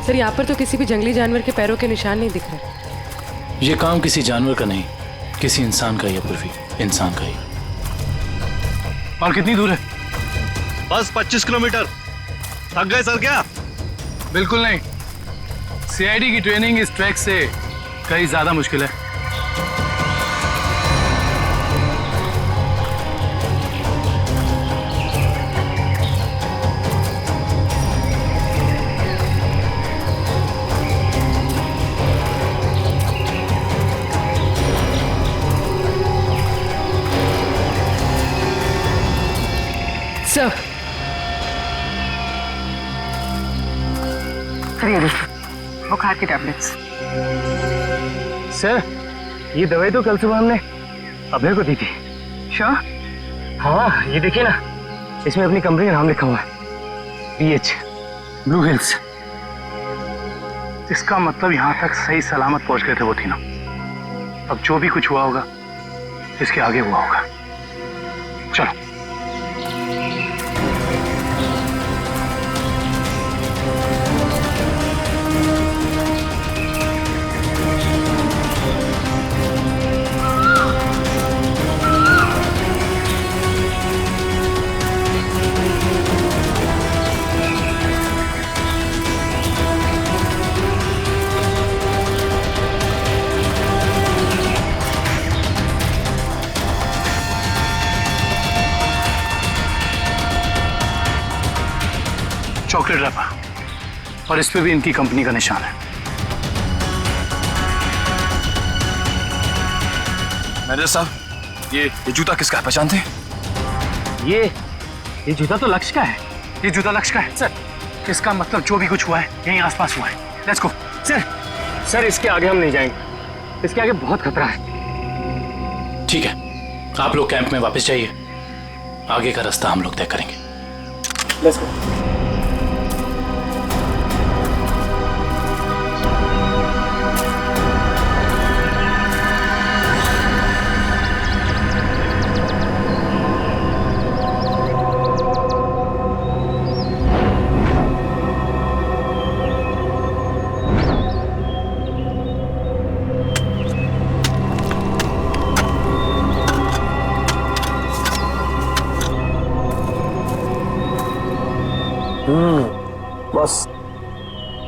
सर यहाँ पर तो किसी भी जंगली जानवर के पैरों के निशान नहीं दिख रहे। ये काम किसी जानवर का नहीं, किसी इंसान का ही है पूर्वी, इंसान का ही। और कितनी दूर है? बस 25 किलोमीटर। थक गए सर क्या? बिल्कुल नहीं, सीआईडी की ट्रेनिंग इस ट्रैक से कहीं ज्यादा मुश्किल है। सर ये देखिए बुखार की टैबलेट्स। सर ये दवाई तो कल सुबह हमने अभय को दी थी। श्योर? हाँ ये देखिए ना, इसमें अपनी कंपनी का नाम लिखा हुआ है, BH ब्लू हिल्स। इसका मतलब यहाँ तक सही सलामत पहुंच गए थे वो तीनों। अब जो भी कुछ हुआ होगा इसके आगे हुआ होगा। चलो। चॉकलेट रैपर और इस पे भी इनकी कंपनी का निशान है। मैनेजर साहब, ये जूता किसका है, पहचानते? ये जूता तो लक्ष्य का है। ये जूता लक्ष्य का है सर। इसका मतलब जो भी कुछ हुआ है यहीं आसपास हुआ है। Let's go. सर इसके आगे हम नहीं जाएंगे, इसके आगे बहुत खतरा है। ठीक है, आप लोग कैंप में वापस जाइए, आगे का रास्ता हम लोग तय करेंगे। Let's go. बस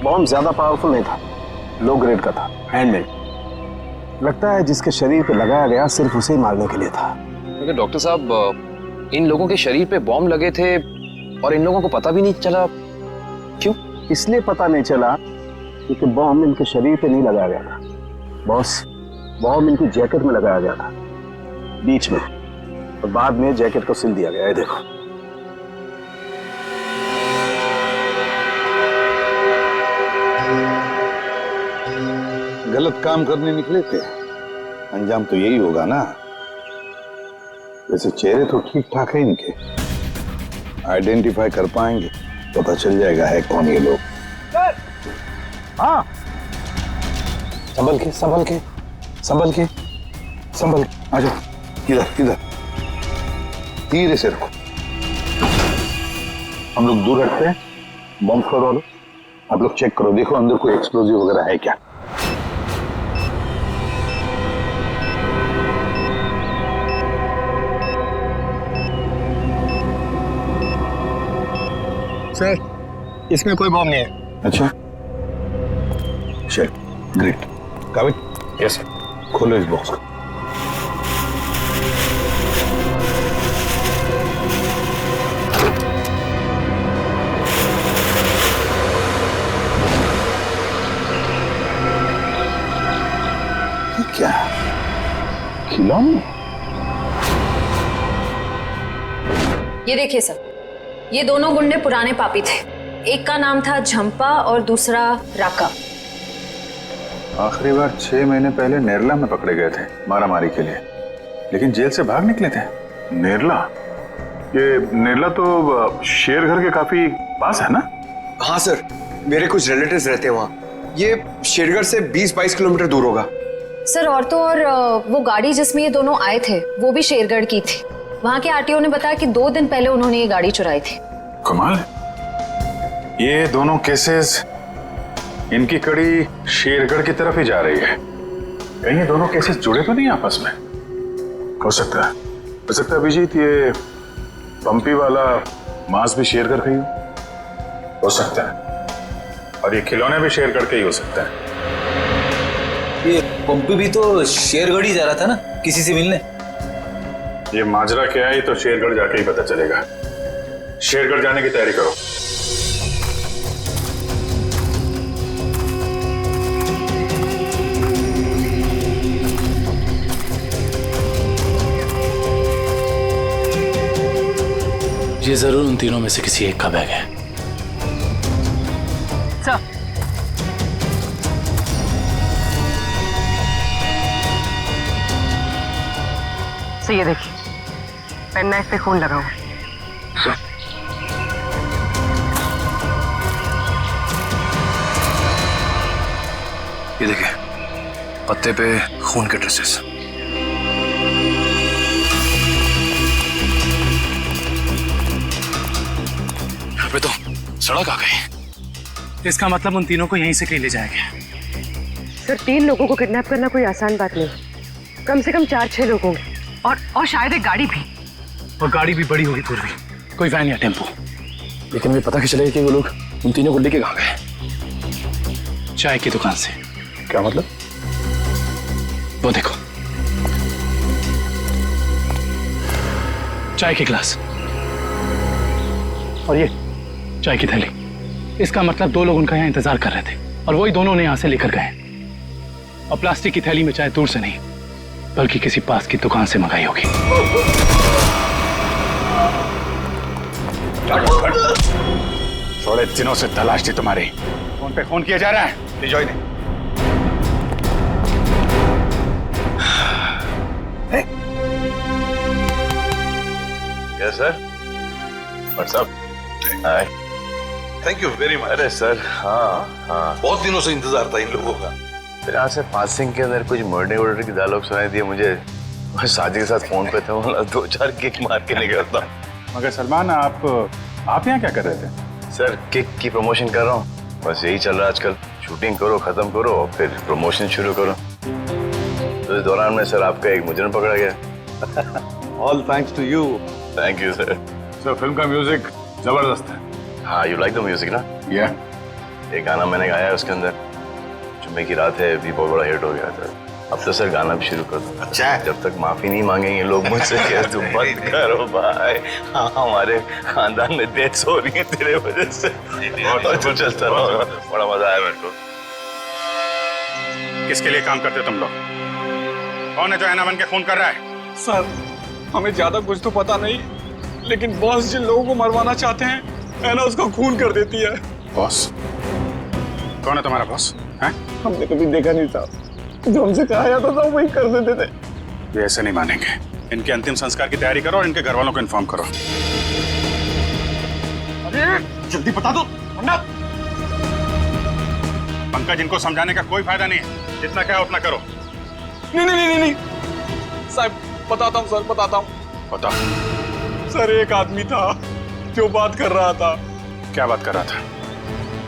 बॉम्ब ज्यादा पावरफुल नहीं था, लो ग्रेड का था, हैंडमेड। लगता है जिसके शरीर पे लगाया गया सिर्फ उसे ही मारने के लिए था। क्योंकि डॉक्टर साहब, इन लोगों के शरीर पे बॉम्ब लगे थे और इन लोगों को पता भी नहीं चला। क्यों? इसलिए पता नहीं चला क्योंकि बॉम्ब इनके शरीर पे नहीं लगाया गया था बॉस, बॉम्ब इनकी जैकेट में लगाया गया था बीच में, और बाद में जैकेट को सिल दिया गया है। देखो गलत काम करने निकले थे, अंजाम तो यही होगा ना। वैसे चेहरे तो ठीक ठाक है इनके, आइडेंटिफाई कर पाएंगे, पता चल जाएगा है कौन ये लोग। हाँ, संभल के संभल के संभल के संभल के आ जाओ। किधर किधर, धीरे से रखो। हम लोग दूर हटते हैं, बम स्क्वाड वालों आप लोग चेक करो, देखो अंदर कोई एक्सप्लोजिव वगैरह है क्या। सर इसमें कोई बॉम्ब नहीं है। अच्छा चल, ग्रेट। काबिल? Yes sir. खोलो इस बॉक्स को। क्या खिलौने? ये देखिए सर, ये दोनों गुंडे पुराने पापी थे। एक का नाम था झंपा और दूसरा राका। आखिरी बार 6 महीने पहले नेरला में पकड़े गए थे मारामारी के लिए, लेकिन जेल से भाग निकले थे। नेरला? ये नेरला तो शेरघर के काफी पास है ना? हाँ सर, मेरे कुछ रिलेटिव्स रहते हैं वहाँ। ये शेरगढ़ से 20-22 किलोमीटर दूर होगा। सर और तो और वो गाड़ी जिसमें ये दोनों आए थे वो भी शेरगढ़ की थी। वहाँ के आरटीओ ने बताया कि 2 दिन पहले उन्होंने ये गाड़ी चुराई थी। कमाल, ये दोनों केसेस इनकी कड़ी शेरगढ़ की तरफ ही जा रही है। कहीं ये दोनों केसेस जुड़े तो नहीं आपस में? हो सकता है अभिजीत, ये पंपी वाला मांस भी शेरगढ़ का ही हो सकता है, और ये खिलौने भी शेरगढ़ के ही हो सकता है। ये पंपी भी तो शेरगढ़ ही जा रहा था ना किसी से मिलने। ये माजरा क्या है, तो शेरगढ़ जाके ही पता चलेगा। शेरगढ़ जाने की तैयारी करो। ये जरूर उन तीनों में से किसी एक का बैग है। सर, ये देखिए, पेन नाइफ पे खून लगा हुआ है। ये देखिए, पत्ते पे खून के ट्रेसेस। यहाँ पे तो सड़क आ गई। इसका मतलब उन तीनों को यहीं से कहीं ले जाएगा। सर, 3 लोगों को किडनैप करना कोई आसान बात नहीं। कम से कम 4-6 लोग होंगे, और शायद एक गाड़ी भी। और गाड़ी भी बड़ी होगी पूर्वी, कोई वैन या टेम्पो। लेकिन मुझे पता कैसे चलेगा कि वो लोग उन तीनों को लेके कहाँ गए? चाय की दुकान से। क्या मतलब? वो देखो, चाय के गिलास और ये चाय की थैली। इसका मतलब 2 लोग उनका यहाँ इंतजार कर रहे थे, और वही दोनों ने यहाँ से लेकर गए। और प्लास्टिक की थैली में चाय दूर से नहीं, बल्कि किसी पास की दुकान से मंगाई होगी। थोड़े दिनों से तलाश थी तुम्हारी। फोन पे फोन किया जा रहा है, लीजो इन्हें। Yes sir, WhatsApp. Hi, thank you very much. अरे सर, हाँ बहुत दिनों से इंतजार था इन लोगों का। फिर यहाँ से पासिंग के अंदर कुछ मर्डर वर्डर की डायलॉग सुनाई दिए मुझे। मैं शादी के साथ फोन पे था, बोला 2-4 किक मार के निकलता। मगर सलमान, आप यहाँ क्या कर रहे थे? सर, किक की प्रमोशन कर रहा हूँ, बस यही चल रहा है आजकल। शूटिंग करो, खत्म करो, और फिर प्रमोशन शुरू करो। तो इस दौरान में सर आपका एक मुजरिम पकड़ा गया। All thanks to you. Thank you sir. Sir, film का म्यूजिक जबरदस्त है। हाँ, यू लाइक द म्यूजिक ना? या एक गाना मैंने गाया है उसके अंदर, जुम्मे की रात है, भी बहुत बड़ा हिट हो गया था। अब तो सर गाना भी शुरू कर दो। अच्छा, जब तक माफी नहीं मांगेंगे लोग मुझसे, क्या तुम बंद करो भाई। हाँ, हमारे खानदान में डेथ्स हो रही है तेरे वजह से। तो चलता रहो, बड़ा मजा आया मेरे को। किसके लिए काम करते तुम लोग? कौन है जो ऐना बन के खून कर रहा है? सर, हमें ज्यादा कुछ तो पता नहीं, लेकिन बॉस जिन लोगों को मरवाना चाहते हैं, ऐना उसका खून कर देती है। बॉस? कौन है तुम्हारा बॉस? हैं? हमने कभी देखा नहीं था, जो हमसे कहा जाता था वही कर देते थे। ये ऐसे नहीं मानेंगे। इनके अंतिम संस्कार की तैयारी करो और इनके घर वालों को इन्फॉर्म करो। अरे जल्दी बता दो, वरना पंकज, इनको समझाने का कोई फायदा नहीं है। जितना क्या उतना करो। नहीं साहब, बताता हूँ सर, बताता हूँ। बता। सर, एक आदमी था जो बात कर रहा था। क्या बात कर रहा था?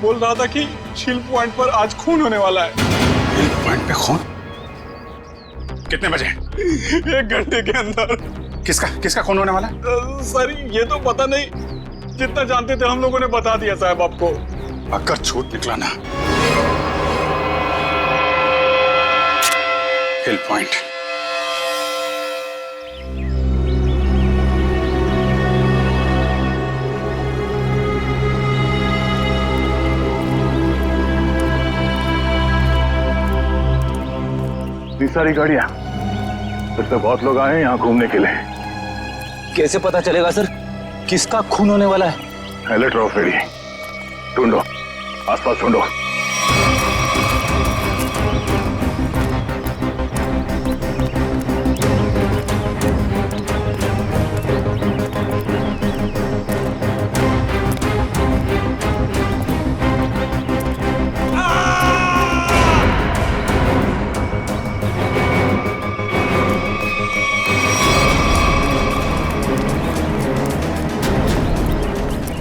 बोल रहा था कि हिल पॉइंट पर आज खून होने वाला है। हिल पॉइंट पे खून? कितने बजे? 1 घंटे के अंदर। किसका खून होने वाला? सर, ये तो पता नहीं, जितना जानते थे हम लोगों ने बता दिया साहब आपको। अगर छूट निकला ना, हिल पॉइंट। सारी गाड़ियां, फिर तो बहुत लोग आए हैं यहाँ घूमने के लिए। कैसे पता चलेगा सर किसका खून होने वाला है? अलर्ट रहो, फेरी ढूंढो, आसपास ढूंढो।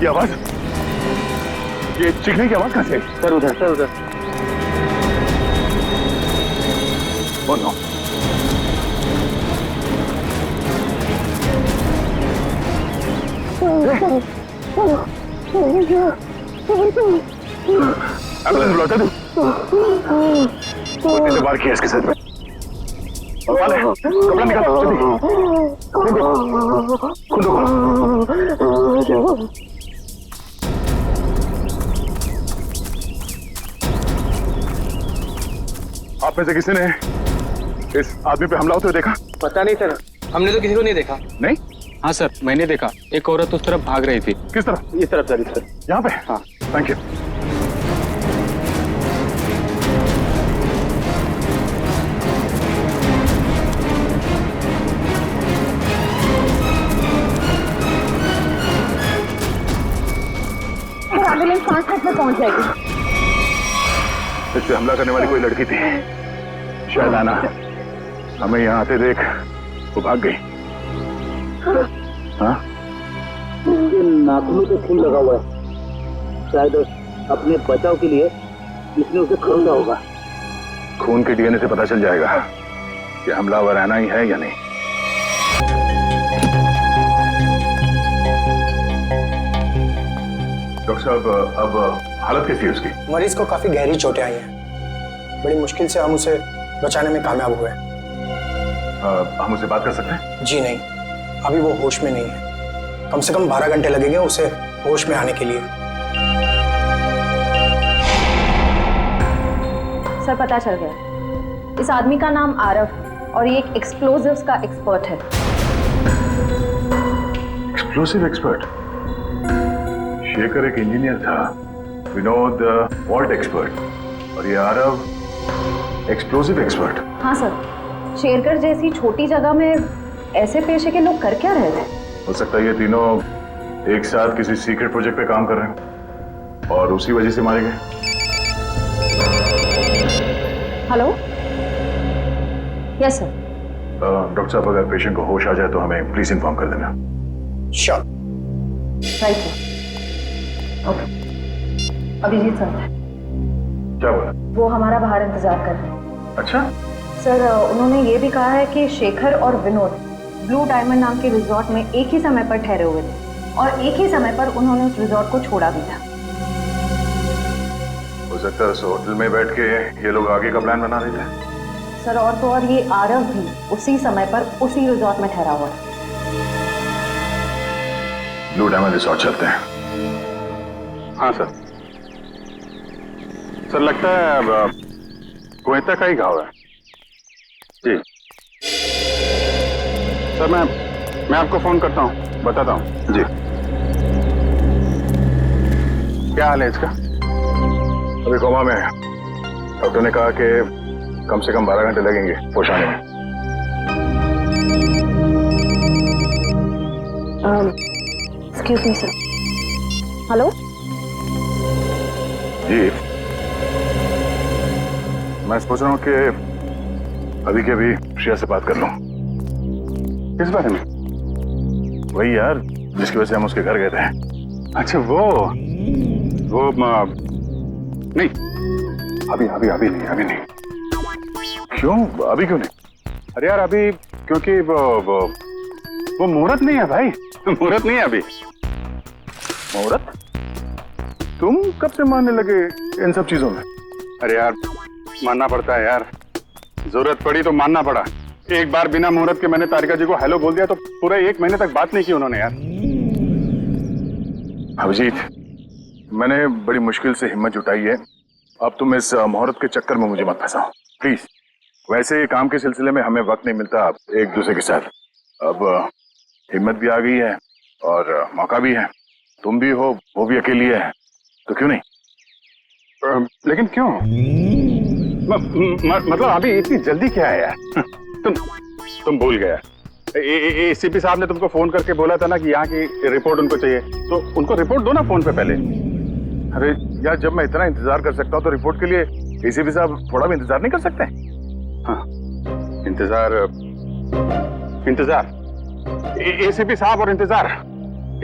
ये आवाज, ये चीखने की आवाज कहाँ से? सर उधर। Oh no. एम्बुलेंस बुलाओ जल्दी। इसे बार किया इसके सर पे। और वाले कपड़ा निकालो जल्दी। खून दो। आप में से किसी ने इस आदमी पे हमला होते हुए देखा? पता नहीं सर, हमने तो किसी को नहीं देखा। नहीं? हाँ सर, मैंने देखा। एक औरत उस तरफ भाग रही थी। किस तरफ? इस तरफ सर, इस तरफ। यहाँ पे? हाँ, थैंक यू। एम्बुलेंस 5 मिनट में पहुंच जाएगी। इससे हमला करने वाली कोई लड़की थी, शायद आना। हमें यहाँ आते देख वो भाग गई। हाँ? नाखूनों पे खून लगा हुआ है, शायद अपने बचाव के लिए इसने उसे खरीदा होगा। खून के डीएनए से पता चल जाएगा कि हमलावर आना ही है या नहीं। डॉक्टर साहब, अब हालत कैसी है उसकी? मरीज को काफी गहरी चोटें आई हैं। बड़ी मुश्किल से हम उसे बचाने में कामयाब हुए। हम उससे बात कर सकते हैं? जी नहीं, अभी वो होश में नहीं है। कम से कम 12 घंटे लगेंगे उसे होश में आने के लिए। सर, पता चल गया। इस आदमी का नाम आरव और ये एक एक्सप्लोजिव्स का एक्सपर्ट है। Explosive expert? शेखर एक इंजीनियर था, विनोद वॉल्ट एक्सपर्ट, और ये आरव एक्सप्लोसिव एक्सपर्ट। हाँ सर, शेरकर जैसी छोटी जगह में ऐसे पेशे के लोग कर क्या रहे थे? हो सकता है ये तीनों एक साथ किसी सीक्रेट प्रोजेक्ट पे काम कर रहे हैं और उसी वजह से मारे गए। हेलो? Yes sir. डॉक्टर साहब, अगर पेशेंट को होश आ जाए तो हमें प्लीज इन्फॉर्म कर देना। Sure. Right sir. Okay. Abhijeet sir क्या बोला? वो हमारा बाहर इंतजार कर रहे हैं। अच्छा सर, उन्होंने ये भी कहा है कि शेखर और विनोद ब्लू डायमंड नाम के रिजॉर्ट में एक ही समय पर ठहरे हुए थे और एक ही समय पर उन्होंने उस रिजॉर्ट को छोड़ा भी था। हो सकता है उस होटल में बैठ के ये लोग आगे का प्लान बना रहे थे। सर, और तो और ये आरव भी उसी समय पर उसी रिजॉर्ट में ठहरा हुआ था। ब्लू डायमंड रिजॉर्ट चलते हैं। हाँ सर। सर, लगता है गोयता का ही घाव है। जी सर, मैं आपको फोन करता हूँ, बताता हूँ। जी। क्या हाल है इसका? अभी कोमा में है। डॉक्टर ने कहा कि कम से कम 12 घंटे लगेंगे होश आने में। Excuse me sir. हेलो? जी, मैं सोच रहा हूँ कि अभी के अभी श्रेया से बात कर लूं। किस बारे में? वही यार जिसकी वजह से हम उसके घर गए थे। अच्छा वो नहीं, अभी नहीं। क्यों? अभी क्यों नहीं? अरे यार, अभी क्योंकि वो मुहूर्त नहीं है भाई। मुहूर्त नहीं है अभी। मुहूर्त? तुम कब से मानने लगे इन सब चीजों में? अरे यार, मानना पड़ता है यार, जरूरत पड़ी तो मानना पड़ा। एक बार बिना मुहूर्त के मैंने तारिका जी को हेलो बोल दिया तो पूरा 1 महीने तक बात नहीं की उन्होंने यार। अभिजीत, मैंने बड़ी मुश्किल से हिम्मत जुटाई है। अब तुम इस मुहूर्त के चक्कर में मुझे मत फंसाओ प्लीज। वैसे काम के सिलसिले में हमें वक्त नहीं मिलता एक दूसरे के साथ। अब हिम्मत भी आ गई है और मौका भी है। तुम भी हो, वो भी अकेली है, तो क्यों नहीं? लेकिन क्यों? मतलब अभी इतनी जल्दी क्या है यार? तुम भूल गया। एसीपी साहब ने तुमको फोन करके बोला था ना कि यहाँ की रिपोर्ट उनको चाहिए, तो उनको रिपोर्ट दो ना फोन पे पहले। अरे यार, जब मैं इतना इंतजार कर सकता हूँ तो रिपोर्ट के लिए एसीपी साहब थोड़ा भी इंतजार नहीं कर सकते? हाँ, इंतजार एसीपी साहब और इंतजार।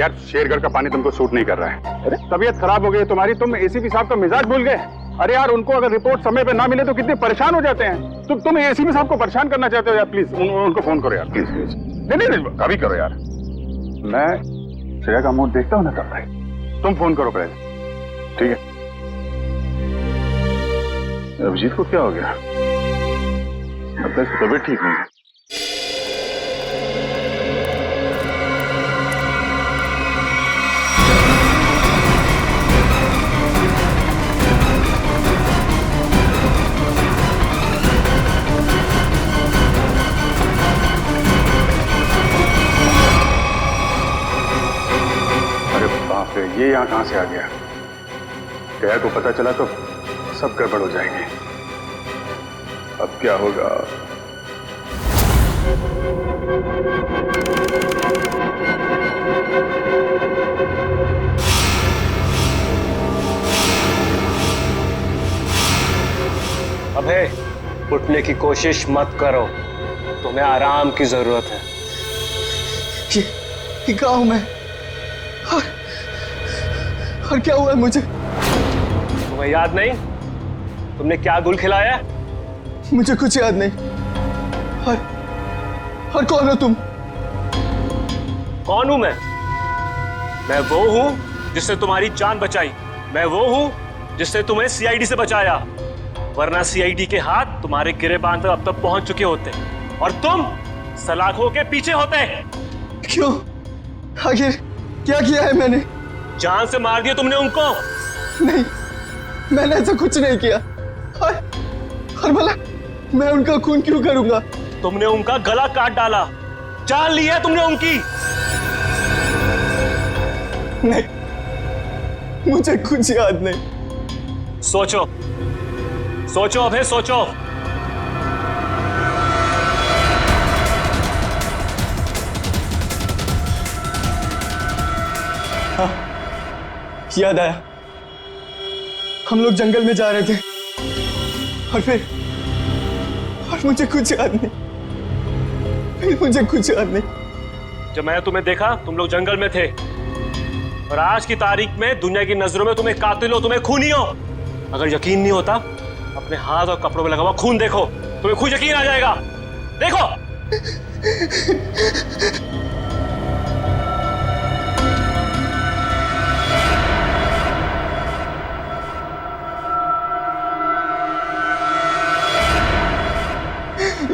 यार, शेरगढ़ का पानी तुमको सूट नहीं कर रहा है। अरे तबीयत खराब हो गई तुम्हारी, तुम एसीपी साहब का मिजाज भूल गए। अरे यार, उनको अगर रिपोर्ट समय पे ना मिले तो कितने परेशान हो जाते हैं। तुम एसीपी साहब को परेशान करना चाहते हो यार, प्लीज उनको फोन करो यार, प्लीज प्लीज। नहीं अभी करो यार, मैं श्रेया का मूड देखता हूँ ना तब भाई, तुम फोन करो पहले, ठीक है? अभिजीत को क्या हो गया? अब तक इसकी तबीयत ठीक नहीं है। अरे बाप रे, ये यहाँ कहां से आ गया? क्या को पता चला तो सब गड़बड़ हो जाएगी। अब क्या होगा? अबे उठने की कोशिश मत करो, तुम्हें आराम की जरूरत है। ये कहाँ हूं मैं? और क्या हुआ है मुझे? तुम्हें याद नहीं तुमने क्या गुल खिलाया? मुझे कुछ याद नहीं। और कौन हो तुम? कौन हूं मैं वो हूं जिसने तुम्हारी जान बचाई, मैं वो हूं जिसने तुम्हें सीआईडी से बचाया, वरना सीआईडी के हाथ तुम्हारे गिरेबान तक अब तक पहुंच चुके होते और तुम सलाखों के पीछे होते। क्यों? आखिर क्या किया है मैंने? जान से मार दिया तुमने उनको। नहीं, मैंने ऐसा कुछ नहीं किया। और भला मैं उनका खून क्यों करूंगा? तुमने उनका गला काट डाला, जान ली है तुमने उनकी। नहीं, मुझे कुछ याद नहीं। सोचो सोचो अभय, सोचो। हाँ, याद आया। हम लोग जंगल में जा रहे थे और मुझे कुछ याद नहीं, मुझे कुछ याद नहीं। जब मैंने तुम्हें देखा तुम लोग जंगल में थे और आज की तारीख में दुनिया की नजरों में तुम्हें कातिल हो, तुम्हें खूनी हो। अगर यकीन नहीं होता अपने हाथ और कपड़ों में लगा हुआ खून देखो, तुम्हें खुद यकीन आ जाएगा। देखो।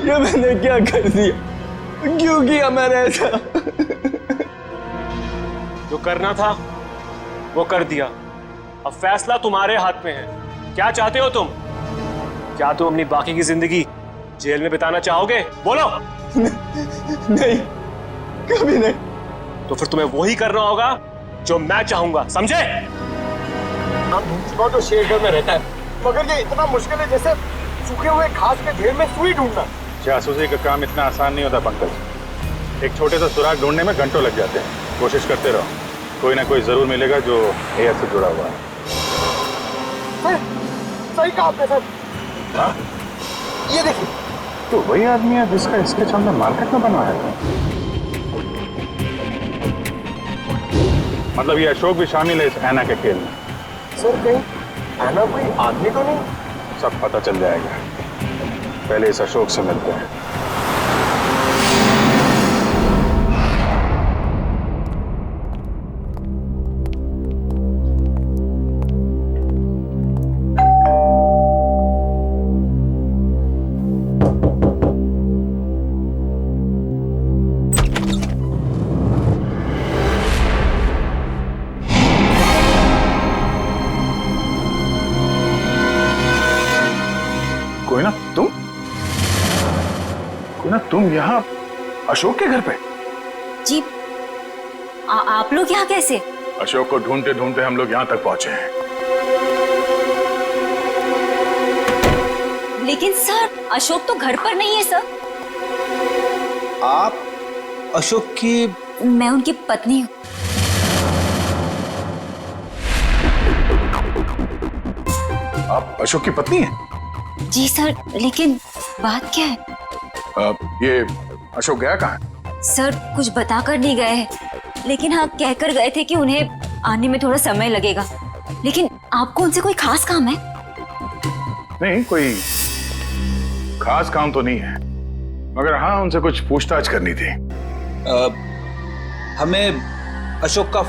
ये मैंने क्या कर दिया? क्यों किया मैंने ऐसा? जो करना था वो कर दिया, अब फैसला तुम्हारे हाथ में है। क्या चाहते हो तुम? क्या तुम अपनी बाकी की जिंदगी जेल में बिताना चाहोगे? बोलो। नहीं, कभी नहीं। तो फिर तुम्हें वही करना होगा जो मैं चाहूंगा, समझे? तो शेरगढ़ में रहता है, मगर ये इतना मुश्किल है जैसे सूखे हुए घास के ढेर में सुई ढूंढना। जासूसी का काम इतना आसान नहीं होता पंकज। एक छोटे सा सुराग ढूंढने में घंटों लग जाते हैं। कोशिश करते रहो, कोई ना कोई जरूर मिलेगा जो एआई से जुड़ा हुआ है। सही कहा आपने सर। हाँ? ये देखिए, तो वही आदमी है जिसका स्केच हमने मार्केट में बनवाया था। मतलब ये अशोक भी शामिल है इस ऐना के खेल में। सर कहीं ऐना कोई आदमी तो नहीं? सब पता चल जाएगा, पहले इस अशोक से मिलते हैं। तुम यहाँ अशोक के घर पे? जी, आप लोग यहाँ कैसे? अशोक को ढूंढते ढूंढते हम लोग यहाँ तक पहुंचे हैं। लेकिन सर, अशोक तो घर पर नहीं है सर। आप अशोक की? मैं उनकी पत्नी हूँ। आप अशोक की पत्नी हैं? जी सर, लेकिन बात क्या है? ये अशोक गया कहाँ है? सर कुछ बताकर नहीं गए हैं, लेकिन हाँ कहकर गए थे कि उन्हें आने में थोड़ा समय लगेगा। लेकिन आपको उनसे कोई खास काम है? नहीं, कोई खास काम तो नहीं है, मगर हाँ उनसे कुछ पूछताछ करनी थी। हमें अशोक का